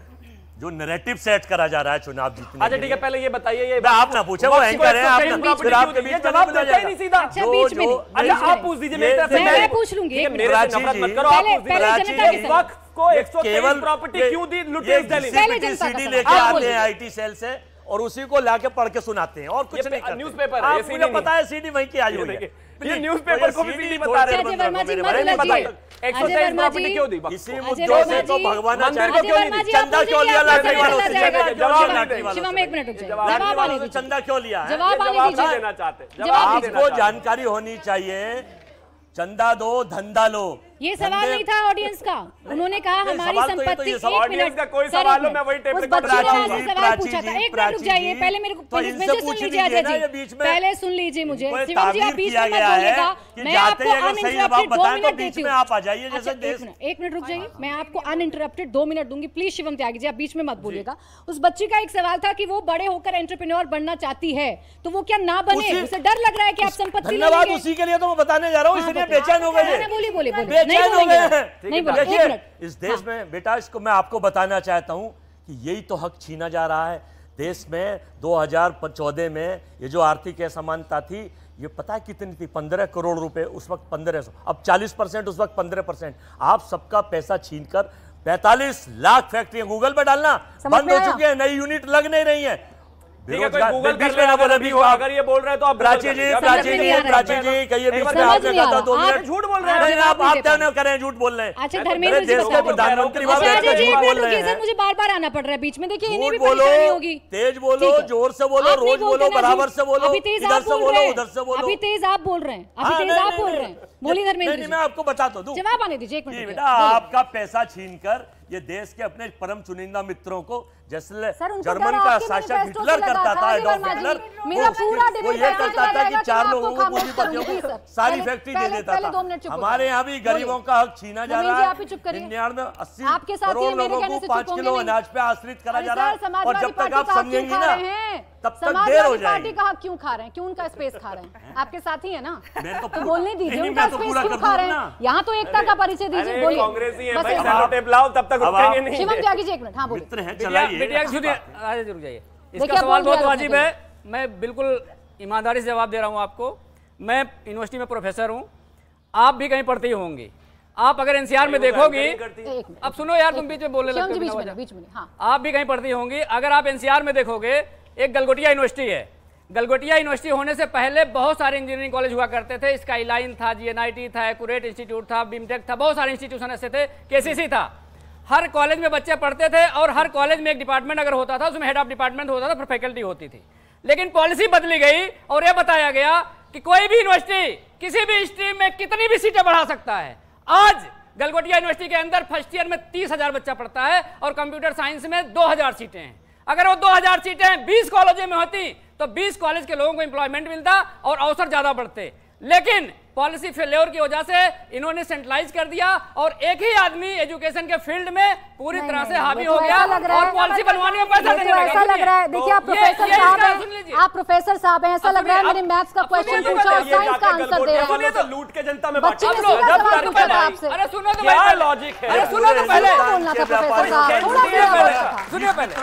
जो नैरेटिव सेट करा जा रहा है चुनाव जीतने। अच्छा ठीक है, पहले ये बताइए, ये आप ना पूछे, वो एंकर है, आप जवाब देते ही नहीं सीधा। अच्छा बीच में नहीं, अच्छा आप पूछ दीजिए, मैं पूछ लूंगी। मेरे से नफरत मत करो, आप पूछ दीजिए। वक्त को 123 प्रॉपर्टी क्यों दी लुटेस दिल्ली? सीडी लेके आते हैं आईटी सेल से और उसी को लाके पढ़ के सुनाते हैं और कुछ नहीं करते। न्यूज़पेपर है, मुझे पता है सीडी वहीं की आई हुई है। ये न्यूज़पेपर को भी सीडी बता रहे हैं। अजय वर्मा जी मत उलझिए। 123 प्रॉपर्टी क्यों दी? इसी मुद्दों से तो भगवान चंदा क्यों लिया? लाटरी वालों से शिवा में एक मिनट रुक जाइए, जवाब आने दीजिए। चंदा क्यों लिया है? जवाब आने दीजिए। देना चाहते, आपको जानकारी होनी चाहिए। चंदा दो, धंधा लो, ये सवाल नहीं था ऑडियंस का। उन्होंने कहा हमारी संपत्ति। ऑडियंस का कोई सवाल हो, मैं वही टेप रिकॉर्ड सवाल पूछा था। एक मिनट रुक जाइए, पहले मेरे को सुन लीजिए अजय जी, पहले सुन लीजिए मुझे। शिवम जी आप बीच में मत बोलिएगा, मैं आपको अनइंटरप्टेड 2 मिनट देती हूँ। आप आ जाइए जैसे। एक मिनट रुक जाइए, मैं आपको अनइंटरप्टेड 2 मिनट दूंगी। प्लीज शिवम त्यागी जी आप बीच में मत बोलिएगा। उस बच्ची का एक सवाल था कि वो बड़े होकर एंटरप्रेन्योर बनना चाहती है, तो वो क्या ना बने? उसे डर लग रहा है कि आप संपत्ति ले धन्यवाद, उसी के लिए तो मैं बताने जा रहा हूँ, इसलिए बेचैन हो गए। बोलिए बेचैन हो गए हैं। देखिए इस देश में बेटा, इसको मैं आपको बताना चाहता हूँ कि यही तो हक छीना जा रहा है देश में। 2014 में ये जो आर्थिक असमानता थी, ये पता है कितनी थी? 15 करोड़ रुपए उस वक्त, 1500, अब 40%, उस वक्त 15%। आप सबका पैसा छीनकर 45 लाख फैक्ट्रियां, गूगल पे डालना, बंद हो चुकी है, नई यूनिट लग नहीं रही है। गूगल बीच में ना बोले भी, अगर ये बोल रहे हैं तो आप प्राची जी कहिए बीच में, आपने कहा था 2 मिनट। झूठ बोल रहे हैं आप तय करें, झूठ बोल रहे हैं। अच्छा धर्मेंद्र जी, देश के प्रधानमंत्री मुझे बार बार आना पड़ रहा है बीच में। देखिए इन्हें भी परेशानी होगी। तेज बोलो, जोर से बोलो, रोज बोलो, बराबर से बोलो, इधर से बोलो, उधर से बोलो। अभी तेज आप बोल रहे हैं, अभी तेज आप बोल रहे हैं। बोलिए धर्मेंद्र जी। मैं आपको बताता हूँ, जवाब आने दीजिए एक मिनट। बेटा आपका पैसा छीनकर ये देश के अपने परम चुनिंदा मित्रों को, जैसे जर्मन का शासक हिटलर करता था, एडॉल्फ हिटलर, वो ये करता था कि 4 लोगों को पूंजीपतियों को सारी फैक्ट्री दे देता था। हमारे यहाँ भी गरीबों का हक छीना जा रहा है। 99-80 करोड़ लोगों को 5 किलो अनाज पे आश्रित करा जा रहा है, और जब तक आप समझेंगी ना तब तक देर हो जाएगी। पार्टी का हक क्यों खा रहे हैं? क्यों उनका स्पेस खा रहे हैं? आपके साथी है ना, तो बोलने दीजिए उनका स्पेस क्यों खा रहे हैं? यहाँ तो एकता का परिचय दीजिए। बोलिए कांग्रेसी है भाई, सेलोटेप लाओ तब तक रुकेंगे नहीं। शिवम त्यागी जी एक मिनट। हाँ बोलिए। रुक जाइए, इसका सवाल बहुत वाजिब है। मैं बिल्कुल ईमानदारी से जवाब दे रहा हूँ आपको। मैं यूनिवर्सिटी में प्रोफेसर हूँ, आप भी कहीं पढ़ती होंगी। आप अगर एनसीआर में देखोगी, अब सुनो यार, तुम बीच में बोलने लगते हो। आप भी कहीं पढ़ती होंगी। अगर आप एनसीआर में देखोगे, एक गलगोटिया यूनिवर्सिटी है। गलगोटिया यूनिवर्सिटी होने से पहले बहुत सारे इंजीनियरिंग कॉलेज हुआ करते थे। स्काईलाइन था, जीएनआईटी था, एक्यूरेट इंस्टीट्यूट था, बीमटेक था, बहुत सारे इंस्टीट्यूशन ऐसे थे, केसीसी था। हर कॉलेज में बच्चे पढ़ते थे, और हर कॉलेज में एक डिपार्टमेंट अगर होता था, उसमें हेड ऑफ डिपार्टमेंट होता था, फिर फैकल्टी होती थी। लेकिन पॉलिसी बदली गई और यह बताया गया कि कोई भी यूनिवर्सिटी किसी भी स्ट्रीम में कितनी भी सीटें बढ़ा सकता है। आज गलगोटिया यूनिवर्सिटी के अंदर फर्स्ट ईयर में 30,000 बच्चा पढ़ता है, और कंप्यूटर साइंस में 2,000 सीटें हैं। अगर वो 2,000 सीटें 20 कॉलेजों में होती तो 20 कॉलेज के लोगों को एम्प्लॉयमेंट मिलता और अवसर ज्यादा बढ़ते। लेकिन पॉलिसी फेल्योर की वजह से इन्होंने सेंट्रलाइज कर दिया, और एक ही आदमी एजुकेशन के फील्ड में पूरी तरह से हावी हो गया, और पॉलिसी बनवाने में पैसा देने लगा। ऐसा लग रहा है, देखिए आप प्रोफेसर साहब हैं, आप प्रोफेसर साहब हैं, ऐसा लग रहा है मैंने मैथ्स का क्वेश्चन पूछा और साइंस का आंसर दे रहे हैं। लूट के जनता में बच्चे ने सीधा सवाल पूछा था आपसे। अरे सुनो तो पहले, लॉजिक है, अरे सुनो तो पहले, बोलना था प्रोफेसर साहब, सुनिए पहले।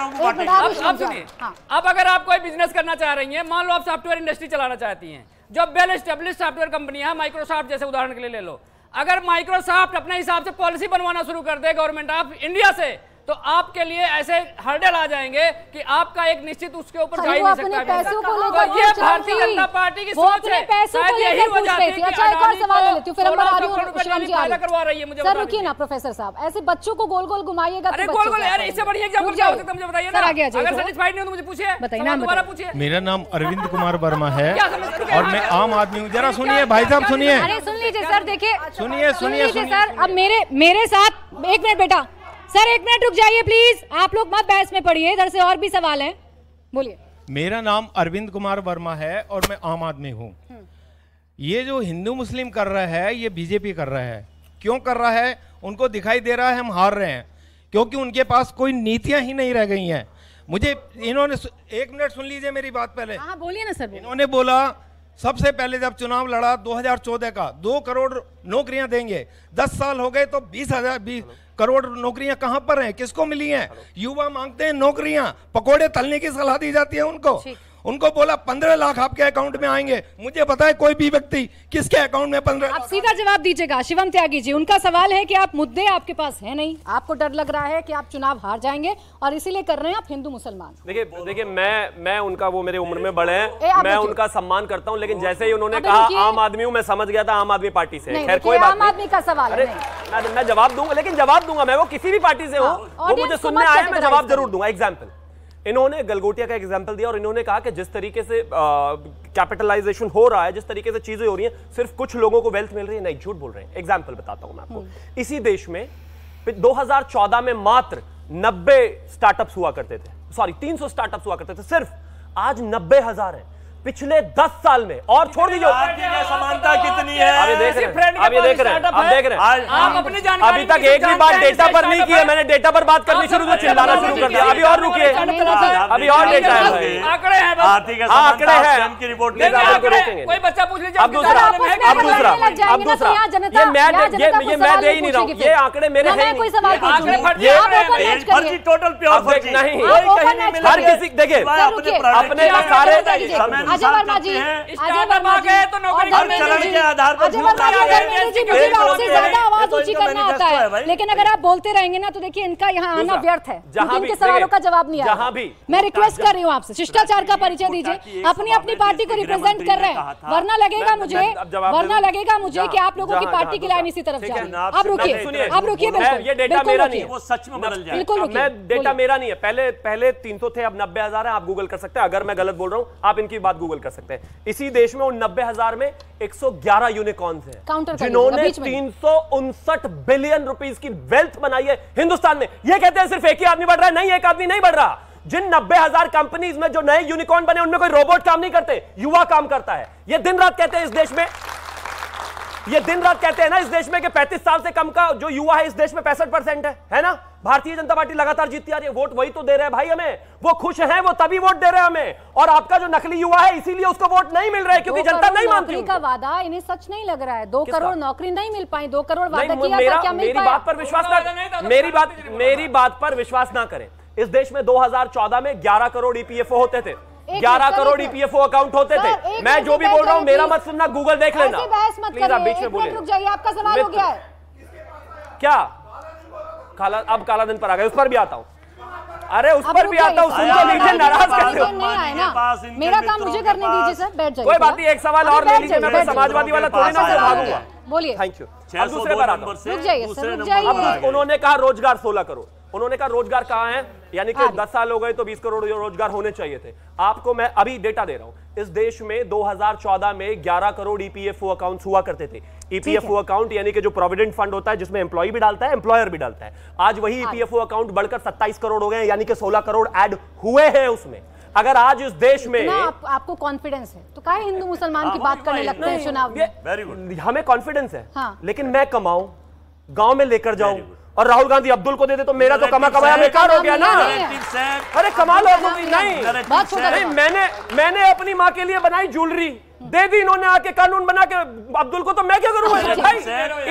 अब अगर आप कोई बिजनेस करना चाह रही हैं, मान लो आप सॉफ्टवेयर इंडस्ट्री चलाना चाहती हैं, जो वेल एस्टेब्लिश सॉफ्टवेयर कंपनी है, माइक्रोसॉफ्ट जैसे उदाहरण के लिए ले लो। अगर माइक्रोसॉफ्ट अपने हिसाब से पॉलिसी बनवाना शुरू कर दे गवर्नमेंट ऑफ इंडिया से, तो आपके लिए ऐसे हर्डल आ जाएंगे कि आपका एक निश्चित उसके ऊपर जा ही नहीं सकता। तो ये भारतीय जनता पार्टी की सोच है, शायद यही वजह है कि अच्छा एक और सवाल ले लेती हूँ, फिर हम आ रही हूँ शिवम जी करवा रही है मुझे। सर रुकिए ना प्रोफेसर साहब, ऐसे बच्चों को गोल गोल घुमाइएगा। अरे गोल गोल यार, इससे बढ़िया एग्जांपल क्या हो सकता है मुझे बताइए ना। अगर सैटिस्फाइड नहीं हो तो मुझे पूछिए, बताइए, दोबारा पूछिए। मेरा नाम अरविंद कुमार वर्मा है और मैं आम आदमी हूँ। जरा सुनिए भाई साहब, सुनिए। अरे सुन लीजिए सर, देखिए सुनिए सर। अब मेरे साथ एक मिनट बेटा, सर एक मिनट रुक जाइए प्लीज, आप लोग मत बहस में पड़िए, इधर से और भी सवाल हैं, बोलिए। मेरा नाम अरविंद कुमार वर्मा है और मैं आम आदमी हूँ। ये जो हिंदू मुस्लिम कर रहा है, ये बीजेपी कर रहा है। क्यों कर रहा है? उनको दिखाई दे रहा है हम हार रहे हैं, क्योंकि उनके पास कोई नीतियां ही नहीं रह गई हैं। मुझे इन्होंने, एक मिनट सुन लीजिए मेरी बात पहले। हाँ बोलिए ना सर। इन्होंने बोला सबसे पहले जब चुनाव लड़ा 2014 का, 2 करोड़ नौकरियां देंगे। 10 साल हो गए तो 20 करोड़ नौकरियां कहां पर हैं, किसको मिली हैं? युवा मांगते हैं नौकरियां, पकोड़े तलने की सलाह दी जाती है उनको बोला 15 लाख आपके अकाउंट में आएंगे। मुझे पता है कोई भी व्यक्ति किसके अकाउंट में 15 आप सीधा जवाब दीजिएगा। शिवम त्यागी जी, उनका सवाल है कि आप मुद्दे आपके पास है नहीं, आपको डर लग रहा है कि आप चुनाव हार जाएंगे और इसीलिए कर रहे हैं आप हिंदू मुसलमान। देखिए मैं उनका, वो मेरे उम्र में बड़े हैं, मैं उनका सम्मान करता हूँ, लेकिन जैसे ही उन्होंने कहा आम आदमी हूँ, मैं समझ गया था आम आदमी पार्टी से। खैर कोई बात नहीं, आम आदमी का सवाल है, मैं जवाब दूंगा, लेकिन जवाब दूंगा मैं, वो किसी भी पार्टी से हो, वो मुझे सुनने आया, मैं जवाब जरूर दूंगा। एग्जाम्पल, इन्होंने गलगोटिया का एग्जांपल दिया और इन्होंने कहा कि जिस तरीके से कैपिटलाइजेशन हो रहा है, जिस तरीके से चीजें हो रही हैं, सिर्फ कुछ लोगों को वेल्थ मिल रही है। नहीं, झूठ बोल रहे हैं। एग्जांपल बताता हूं मैं आपको। इसी देश में 2014 में मात्र 90 स्टार्टअप्स हुआ करते थे, सॉरी 300 स्टार्टअप्स हुआ करते थे सिर्फ। आज 90,000 है पिछले 10 साल में। और छोड़ दीजिए समानता कितनी है, आप ये देख रहे हैं, आप अपनी जानकारी अभी तक एक भी बात डेटा पर नहीं की है। मैंने डेटा पर बात करनी शुरू, चिल्लाना शुरू कर दिया। अभी और रुकिए, अभी और डेटा है, आंकड़े हैं, आंकड़े हैं की रिपोर्ट कोई बच्चा पूछ लीजिए। अब दूसरा ये मैं दे ही नहीं रहा हूँ, ये आंकड़े मेरे हैं नहीं, टोटल प्योर नहीं, हर किसी देखिए अपने सारे अजय वर्मा जी, स्टार्टअप आ गए तो नौकरी के आधार पर आपसे ज्यादा आवाज ऊंची करना होता है, लेकिन अगर आप बोलते रहेंगे ना तो देखिए इनका यहाँ आना व्यर्थ है, इनके सवालों का जवाब नहीं आया। मैं रिक्वेस्ट कर रही हूँ आपसे, शिष्टाचार का परिचय दीजिए, अपनी अपनी पार्टी को रिप्रेजेंट कर रहे हैं, वरना लगेगा मुझे कि आप लोगों की पार्टी की लाइन इसी तरफ जा रही है। आप रुकिए, ये डेटा मेरा नहीं है, वो सच में बदल जाए। बिल्कुल डेटा मेरा नहीं है। पहले 300 थे, अब 90,000 है। आप गूगल कर सकते हैं, अगर मैं गलत बोल रहा हूँ आप इनकी बात गूगल कर सकते हैं। इसी देश में उन 90,000 में 111 यूनिकॉर्न्स हैं जिन्होंने 359 बिलियन रुपीस की वेल्थ बनाई है हिंदुस्तान में। ये कहते हैं सिर्फ एक ही आदमी बढ़ रहा है, नहीं, एक आदमी नहीं बढ़ रहा। जिन 90,000 कंपनीज में जो नए यूनिकॉर्न बने उनमें कोई रोबोट काम नहीं करते, युवा काम करता है। ये दिन रात कहते हैं इस देश में, ये दिन रात कहते हैं ना इस देश में कि 35 साल से कम का जो युवा है इस देश में 65% है ना। भारतीय जनता पार्टी लगातार जीतती आ रही है, वोट वही तो दे रहे हैं भाई हमें। वो खुश हैं, वो तभी वोट दे रहे हैं हमें। और आपका जो नकली युवा है इसीलिए उसको वोट नहीं मिल रहा है, क्योंकि जनता नहीं मानती। नौकरी का वादा इन्हें सच नहीं लग रहा है। 2 करोड़ नौकरी नहीं मिल पाई, 2 करोड़ वादा किया था, क्या मिल पाया? मेरी बात पर विश्वास ना, मेरी बात पर विश्वास ना करें। इस देश में 2014 में 11 करोड़ ईपीएफओ होते थे, 11 करोड़ ईपीएफओ अकाउंट होते थे। मैं जो भी बोल रहा हूं मेरा मत सुनना, गूगल देख लेना। प्लीज आप बीच में बोलिए। रुक जाइए, आपका सवाल हो गया है क्या? अब काला दिन पर आ गए, उस पर भी आता हूं। अरे उस पर भी आता हूं, सुनते लीजिए, नाराज कैसे हो? नहीं आए ना, मेरा काम मुझे करने दीजिए सर, बैठ जाइए। कोई बात नहीं, एक सवाल और ले लीजिए, मैं समाजवादी वाला थोड़ी ना भागूंगा। बोलिए। Thank you. अब दूसरे पर आता हूं। रुक जाइए सर, रुक जाइए। उन्होंने कहा रोजगार 16 करोड़, उन्होंने कहा रोजगार कहां है, यानी कि 10 साल हो गए तो 20 करोड़ रोजगार होने चाहिए थे। आपको मैं अभी डेटा दे रहा हूं। इस देश में 2014 में 11 करोड़ ईपीएफओ अकाउंट्स हुआ करते थे। ईपीएफओ अकाउंट यानी कि जो प्रोविडेंट फंड होता है जिसमें एम्प्लॉय भी डालता है, एम्प्लॉयर भी डालता है। आज वही ईपीएफओ अकाउंट बढ़कर 27 करोड़ हो गए, यानी कि 16 करोड़ ऐड हुए हैं उसमें। अगर आज इस देश में आपको कॉन्फिडेंस है तो काहे हिंदू मुसलमान की बात करने लगते हैं चुनाव में? वेरी गुड, हमें कॉन्फिडेंस है, लेकिन मैं कमाऊं, गांव में लेकर जाऊं और राहुल गांधी अब्दुल को दे दे तो मेरा तो कमाया बेकार हो गया ना। अरे कमाल हो नहीं, मैंने अपनी माँ के लिए बनाई ज्वेलरी, दे दी इन्होंने आके कानून बना के अब्दुल को, तो मैं क्या करूंगा भाई?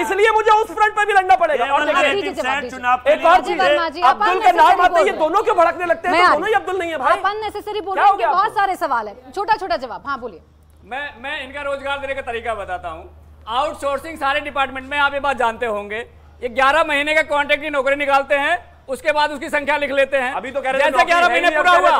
इसलिए मुझे उस फ्रंट पर भी लड़ना पड़ेगा। और एक और चीज है, अब्दुल का नाम आता है, ये दोनों क्यों भड़कने लगते हैं? तो दोनों ही अब्दुल नहीं है भाई। अननेसेसरी बोल रहे हैं, बहुत सारे सवाल है, छोटा छोटा जवाब। हाँ बोलिए। मैं इनका रोजगार देने का तरीका बताता हूँ। आउटसोर्सिंग सारे डिपार्टमेंट में, आप ये बात जानते होंगे, ये 11 महीने के कॉन्ट्रैक्ट की नौकरी निकालते हैं, उसके बाद उसकी संख्या लिख लेते हैं। अभी तो कह रहे जैसे 11 महीने पूरा हुआ,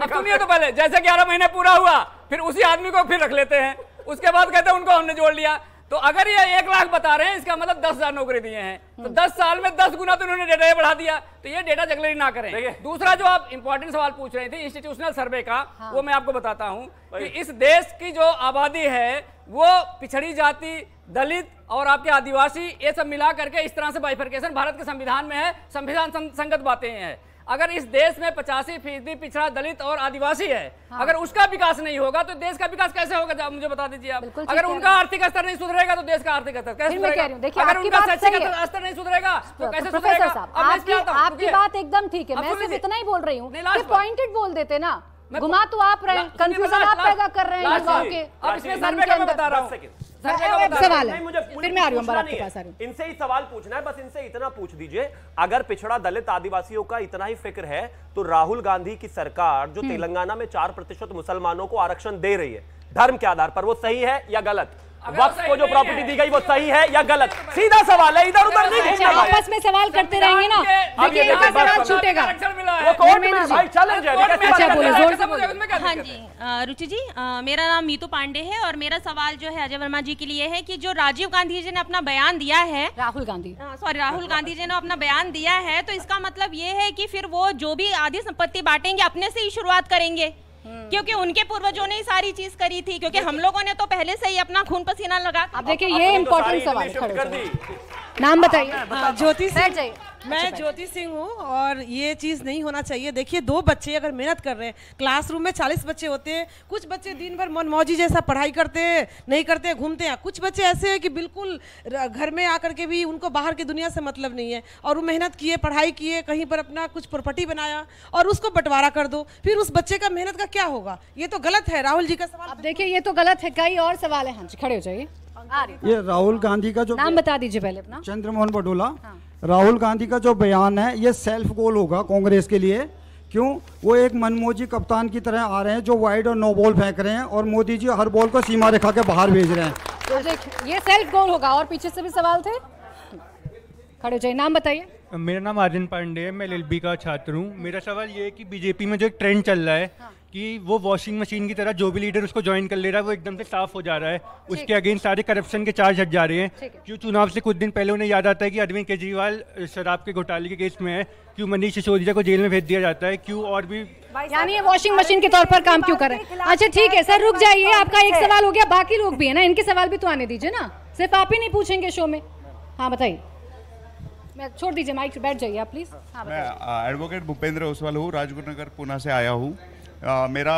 सुनिए तो पहले, जैसे 11 महीने पूरा हुआ फिर उसी आदमी को फिर रख लेते हैं, उसके बाद कहते हैं उनको हमने जोड़ लिया। तो अगर ये 1 लाख बता रहे हैं, इसका मतलब 10,000 नौकरी दिए हैं, तो 10 साल में 10 गुना तो उन्होंने डेटा बढ़ा दिया। तो ये डेटा जगलेरी ना करें। दूसरा जो आप इंपॉर्टेंट सवाल पूछ रहे थे इंस्टीट्यूशनल सर्वे का, वो मैं आपको बताता हूं कि इस देश की जो आबादी है वो पिछड़ी जाति, दलित और आपके आदिवासी, ये सब मिला करके इस तरह से बाइफरकेशन भारत के संविधान में है, संविधान संगत बातें हैं। अगर इस देश में 85% पिछड़ा दलित और आदिवासी है, अगर उसका विकास नहीं होगा तो देश का विकास कैसे होगा? मुझे बता दीजिए आप। अगर उनका आर्थिक स्तर नहीं सुधरेगा तो देश का आर्थिक स्तर कैसे सुधरेगा? अगर उनका शैक्षिक स्तर नहीं सुधरेगा तो कैसे सुधरेगा? आपकी बात एकदम ठीक है, मैं सिर्फ इतना ही बोल रही हूँ, पॉइंटेड बोल देते ना, घुमा तो आप रहे हैं, कंफ्यूजन आप पैदा कर रहे हैं लोगों के। अब इसमें सर्वे का मैं बता रहा हूं, सवाल है, फिर मैं आ रही हूं, आपके पास आ रही हूं। इनसे ही सवाल पूछना है, बस इनसे इतना पूछ दीजिए, अगर पिछड़ा दलित आदिवासियों का इतना ही फिक्र है तो राहुल गांधी की सरकार जो तेलंगाना में 4% मुसलमानों को आरक्षण दे रही है धर्म के आधार पर, वो सही है या गलत? वक्फ को जो प्रॉपर्टी दी गई वो सही है या गलत? सीधा सवाल है, इधर उधर नहीं घूमना। आपस में सवाल करते रहेंगे ना, देखिए इनका सवाल छूटेगा। वो कोर्ट में भाई चैलेंज है, अच्छा बोलिए, जोर से बोलिए। हाँ जी रुचि जी, मेरा नाम मीतू पांडे है और मेरा सवाल जो है अजय वर्मा जी के लिए है कि जो राजीव गांधी जी ने अपना बयान दिया है, राहुल गांधी जी ने अपना बयान दिया है, तो इसका मतलब ये है कि फिर वो जो भी आधी संपत्ति बांटेंगे अपने से ही शुरुआत करेंगे, क्योंकि उनके पूर्वजों ने ही सारी चीज करी थी, क्योंकि हम लोगों ने तो पहले से ही अपना खून पसीना लगा। अब देखिए ये इम्पोर्टेंट सवाल, नाम बताइए। ज्योति सिंह, मैं ज्योति सिंह हूँ और ये चीज़ नहीं होना चाहिए। देखिए 2 बच्चे अगर मेहनत कर रहे हैं, क्लासरूम में 40 बच्चे होते हैं, कुछ बच्चे दिन भर मनमौजी जैसा पढ़ाई करते हैं, नहीं करते घूमते हैं, कुछ बच्चे ऐसे हैं कि बिल्कुल घर में आकर के भी उनको बाहर की दुनिया से मतलब नहीं है और वो मेहनत किए, पढ़ाई किए, कहीं पर अपना कुछ प्रॉपर्टी बनाया और उसको बंटवारा कर दो, फिर उस बच्चे का मेहनत का क्या होगा? ये तो गलत है। राहुल जी का सवाल, अब देखिए ये तो गलत है, कई और सवाल है। हाँ जी खड़े हो जाइए। ये राहुल गांधी का जो नाम बता दीजिए पहले अपना। चंद्रमोहन पटोला। राहुल गांधी का जो बयान है ये सेल्फ गोल होगा कांग्रेस के लिए। क्यों? वो एक मनमोजी कप्तान की तरह आ रहे हैं जो वाइड और नो बॉल फेंक रहे हैं और मोदी जी हर बॉल को सीमा रेखा के बाहर भेज रहे हैं। तो ये सेल्फ गोल होगा। और पीछे से भी सवाल थे, खड़े हो जाइए। नाम बताइए। मेरा नाम आर्यन पांडे है, मैं एलएलबी का छात्र हूँ। मेरा सवाल ये है कि बीजेपी में जो एक ट्रेंड चल रहा है कि वो वॉशिंग मशीन की तरह जो भी लीडर उसको ज्वाइन कर ले रहा है वो एकदम से साफ हो जा रहा है, उसके अगेंस्ट सारे करप्शन के चार्ज हट जा रहे हैं। क्यों चुनाव से कुछ दिन पहले उन्हें याद आता है कि अरविंद केजरीवाल शराब के घोटाले के केस में है, क्यों मनीष सिसोदिया को जेल में भेज दिया जाता है, क्यों और भी, यानी ये वॉशिंग मशीन के तौर पर काम क्यों कर रहे हैं? अच्छा ठीक है सर, रुक जाइए। आपका एक सवाल हो गया, बाकी लोग भी है ना, इनके सवाल भी तो आने दीजिए ना, सिर्फ आप ही नहीं पूछेंगे शो में। हाँ बताइए। मैं छोड़ दीजिए माइक, बैठ जाइए आप प्लीज। मैं एडवोकेट भूपेंद्र ओसवाल हूँ, राजगुरुनगर पुणे से आया हूँ। मेरा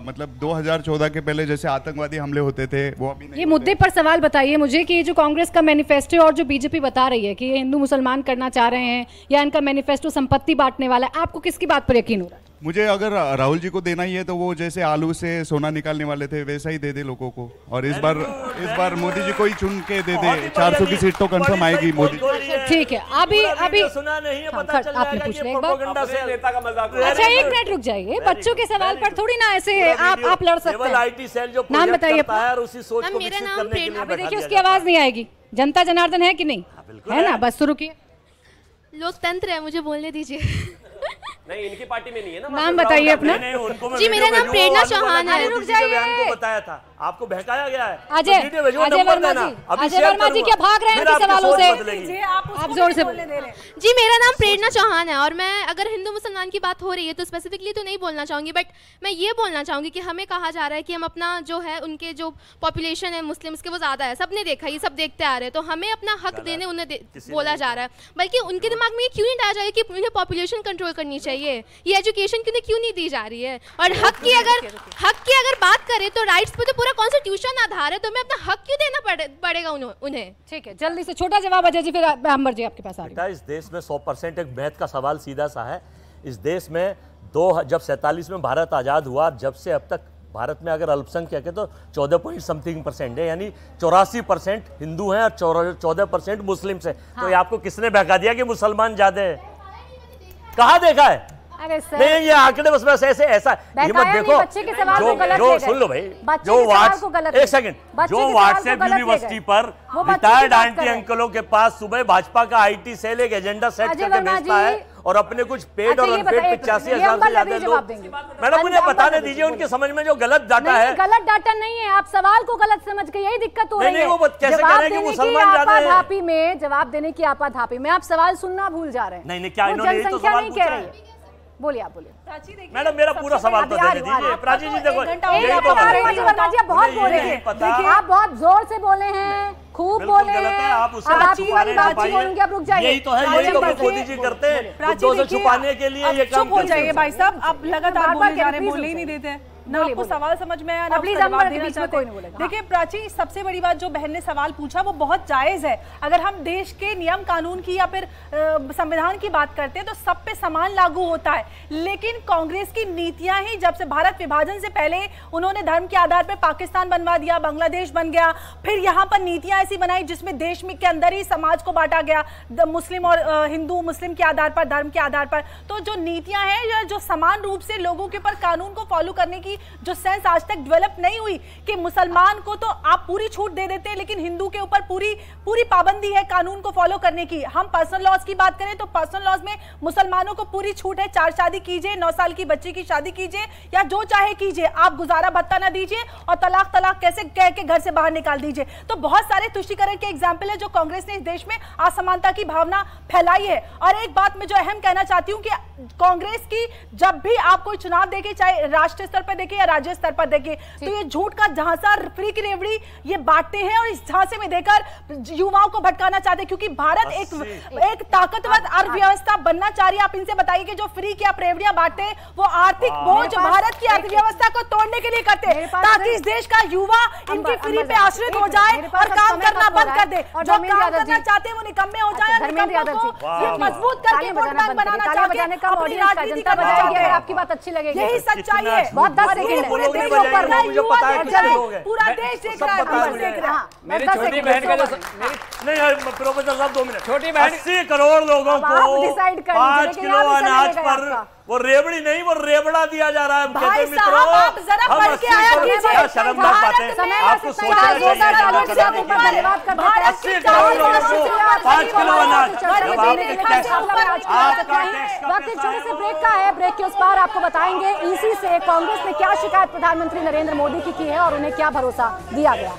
मतलब 2014 के पहले जैसे आतंकवादी हमले होते थे वो अभी नहीं। ये मुद्दे पर सवाल बताइए मुझे कि ये जो कांग्रेस का मैनिफेस्टो और जो बीजेपी बता रही है कि ये हिंदू मुसलमान करना चाह रहे हैं या इनका मैनिफेस्टो संपत्ति बांटने वाला है, आपको किसकी बात पर यकीन हो रहा है? मुझे अगर राहुल जी को देना ही है तो वो जैसे आलू से सोना निकालने वाले थे वैसा ही दे दे लोगों को, और इस बार मोदी जी को ही चुन के दे दे। 400 की सीट तो कंफर्म आएगी मोदी। ठीक है, अभी सुना नहीं है, पता चल आपने जाएगा पूछ कि लिया एक बार। प्रोपेगेंडा से नेता का मजाक। अच्छा एक मिनट रुक जाइए, बच्चों के सवाल पर थोड़ी ना ऐसे आप लड़ सकते हैं। आईटी सेल जो नाम बताइए करता है और उसी सोच को विकसित करने के लिए अभी देखिए उसकी आवाज नहीं आएगी। जनता जनार्दन है कि नहीं है ना, बस शुरू किए। लोकतंत्र है, मुझे बोलने दीजिए। नहीं इनकी पार्टी में नहीं है ना। नाम बताइए अपना। जी मेरा नाम प्रेरणा चौहान है। रुक जाइए, आपको बताया था, आपको बहकाया गया है। अजय वर्मा जी क्या भाग रहे हैं इनके सवालों से? आप जोर से बोले। जी मेरा नाम प्रेरणा चौहान है और मैं अगर हिंदू मुसलमान की बात हो रही है तो स्पेसिफिकली तो नहीं बोलना चाहूंगी, बट मैं ये बोलना चाहूंगी कि हमें कहा जा रहा है कि हम अपना जो है उनके जो पॉपुलेशन है मुस्लिम्स के वो ज्यादा है, सबने देखा, ये सब देखते आ रहे हैं, तो हमें अपना हक देने उन्हें बोला जा रहा है, बल्कि उनके दिमाग में ये क्यों नहीं डाला जाएगा कि उन्हें पॉपुलेशन कंट्रोल करनी चाहिए, ये एजुकेशन क्यों नहीं दी जा रही है? और हक की अगर बात करें तो राइट्स पे तो पूरा कॉन्स्टिट्यूशन आधार है, तो हमें अपना हक क्यों देना पड़ेगा उन्हें? ठीक है, जल्दी से छोटा जवाब अजय जी, फिर अंबर जी आपके पास आ रही है। इस देश में 100% एक मैथ का सवाल सीधा सा है। इस देश में जब 47 में भारत आजाद हुआ, जब से अब तक भारत में अगर अल्पसंख्यक है तो 14% है, यानी 84% हिंदू हैं और 14% मुस्लिम है। तो ये आपको किसने बहका दिया कि मुसलमान ज्यादा है? कहाँ देखा है? अरे सर, नहीं ये आंकड़े बस ऐसे ऐसा ये मत देखो। बच्चे के सवाल को गलत जो सुन लो भाई, जो व्हाट्सएप यूनिवर्सिटी पर रिटायर्ड आंटी अंकलों के पास सुबह भाजपा का आईटी सेल एक एजेंडा सेट करके भेजता है और अपने कुछ पेड और अनपेड 85,000 से ज्यादा लोग। मैडम मुझे बताने दीजिए, उनके समझ में जो गलत डाटा है। गलत डाटा नहीं है, आप सवाल को गलत समझ के यही दिक्कत हो रही है। वो कैसे कह रहे हैं कि मुसलमान ज्यादा है? जवाब देने की आपाधापी में आप सवाल सुनना भूल जा रहे हैं। नहीं क्या इन्होंने यही तो सवाल पूछा है? बोलिए, आप बोलिए। मैडम मेरा पूरा सवाल तो देने दीजिए। प्राची जी देखो, बहुत बोले हैं, आप बहुत जोर से बोले हैं, खूब बोले हैं। आप उससे रुक जाइए। यही तो है, यही तो मोदी जी करते हैं, मुद्दों से छुपाने के लिए ये काम हो जाइए भाई साहब, आप लगातार बोले जा रहे हैं, बोले ही नहीं देते हैं ना। आपको सवाल समझ में आया ना, प्लीज जवाब देना चाहते हैं। देखिए प्राची, सबसे बड़ी बात जो बहन ने सवाल पूछा वो बहुत जायज है। अगर हम देश के नियम कानून की या फिर संविधान की बात करते हैं तो सब पे समान लागू होता है, लेकिन कांग्रेस की नीतियां ही, जब से भारत विभाजन से पहले उन्होंने धर्म के आधार पर पाकिस्तान बनवा दिया, बांग्लादेश बन गया, फिर यहाँ पर नीतियां ऐसी बनाई जिसमें देश में के अंदर ही समाज को बांटा गया, मुस्लिम और हिंदू मुस्लिम के आधार पर, धर्म के आधार पर। तो जो नीतियां हैं जो समान रूप से लोगों के ऊपर कानून को फॉलो करने की की जो सेंस आज तक डेवलप नहीं हुई कि मुसलमान को तो आप पूरी छूट दे देते हैं लेकिन हिंदू के ऊपर पूरी पाबंदी है कानून को फॉलो करने की। हम पर्सनल लॉज की बात करें तो पर्सनल लॉज में मुसलमानों को पूरी छूट है, 4 शादी कीजिए, 9 साल की बच्ची की शादी कीजिए या जो चाहे कीजिए, आप गुजारा भत्ता ना दीजिए और तलाक कैसे कह के घर से बाहर निकाल दीजिए। तो बहुत सारे तुष्टीकरण के एग्जाम्पल है जो कांग्रेस ने इस देश में असमानता की भावना फैलाई है। और एक बात मैं जो अहम कहना चाहती हूं कि कांग्रेस की जब भी आप कोई चुनाव देखिए, चाहे राष्ट्रीय स्तर पर देखिए या राज्य स्तर पर देखिए, तो ये झूठ का झांसा, फ्री की रेवड़ी ये बांटते हैं और इस झांसे में देकर युवाओं को भटकाना चाहते हैं क्योंकि भारत एक ताकतवर अर्थव्यवस्था बनना चाह रही है। आप इनसे बताइए कि जो फ्री की आप रेवड़ियां बांटते हैं वो आर्थिक बोझ भारत की अर्थव्यवस्था को तोड़ने के लिए करते हैं ताकि इस देश का युवा इनकी फ्री पे आश्रित हो जाए और काम करना बंद कर दे। जो काम करना चाहते हैं वो निकम्मे हो जाए और निकम्मों को ये मजबूत करके वोट बैंक बनाना चाहते हैं, अपनी राजनीति का बचाएंगे। अगर आपकी बात अच्छी लगेगी यही सच्चाई है। बहुत 10 सेकंड पूरे देश को करना है, युवा पूरा देश देख रहा है। मेरी छोटी बहन का जो नहीं प्रोफेसर साहब 2 मिनट, छोटी बहन 80 करोड़ लोगों को 5 किलो अनाज पर वो रेवड़ी नहीं वो रेवड़ा दिया जा रहा है। भाई साहब आप जरा पढ़ के आया कीजिए, शर्मनाक बात है। आपको सोचना चाहिए 80 करोड़ लोगों को 5 किलो अनाज। वक्त एक छोटे से ब्रेक का है, ब्रेक के उस पार आपको बताएंगे ईसी से कांग्रेस ने क्या शिकायत प्रधानमंत्री नरेंद्र मोदी की है और उन्हें क्या भरोसा दिया गया।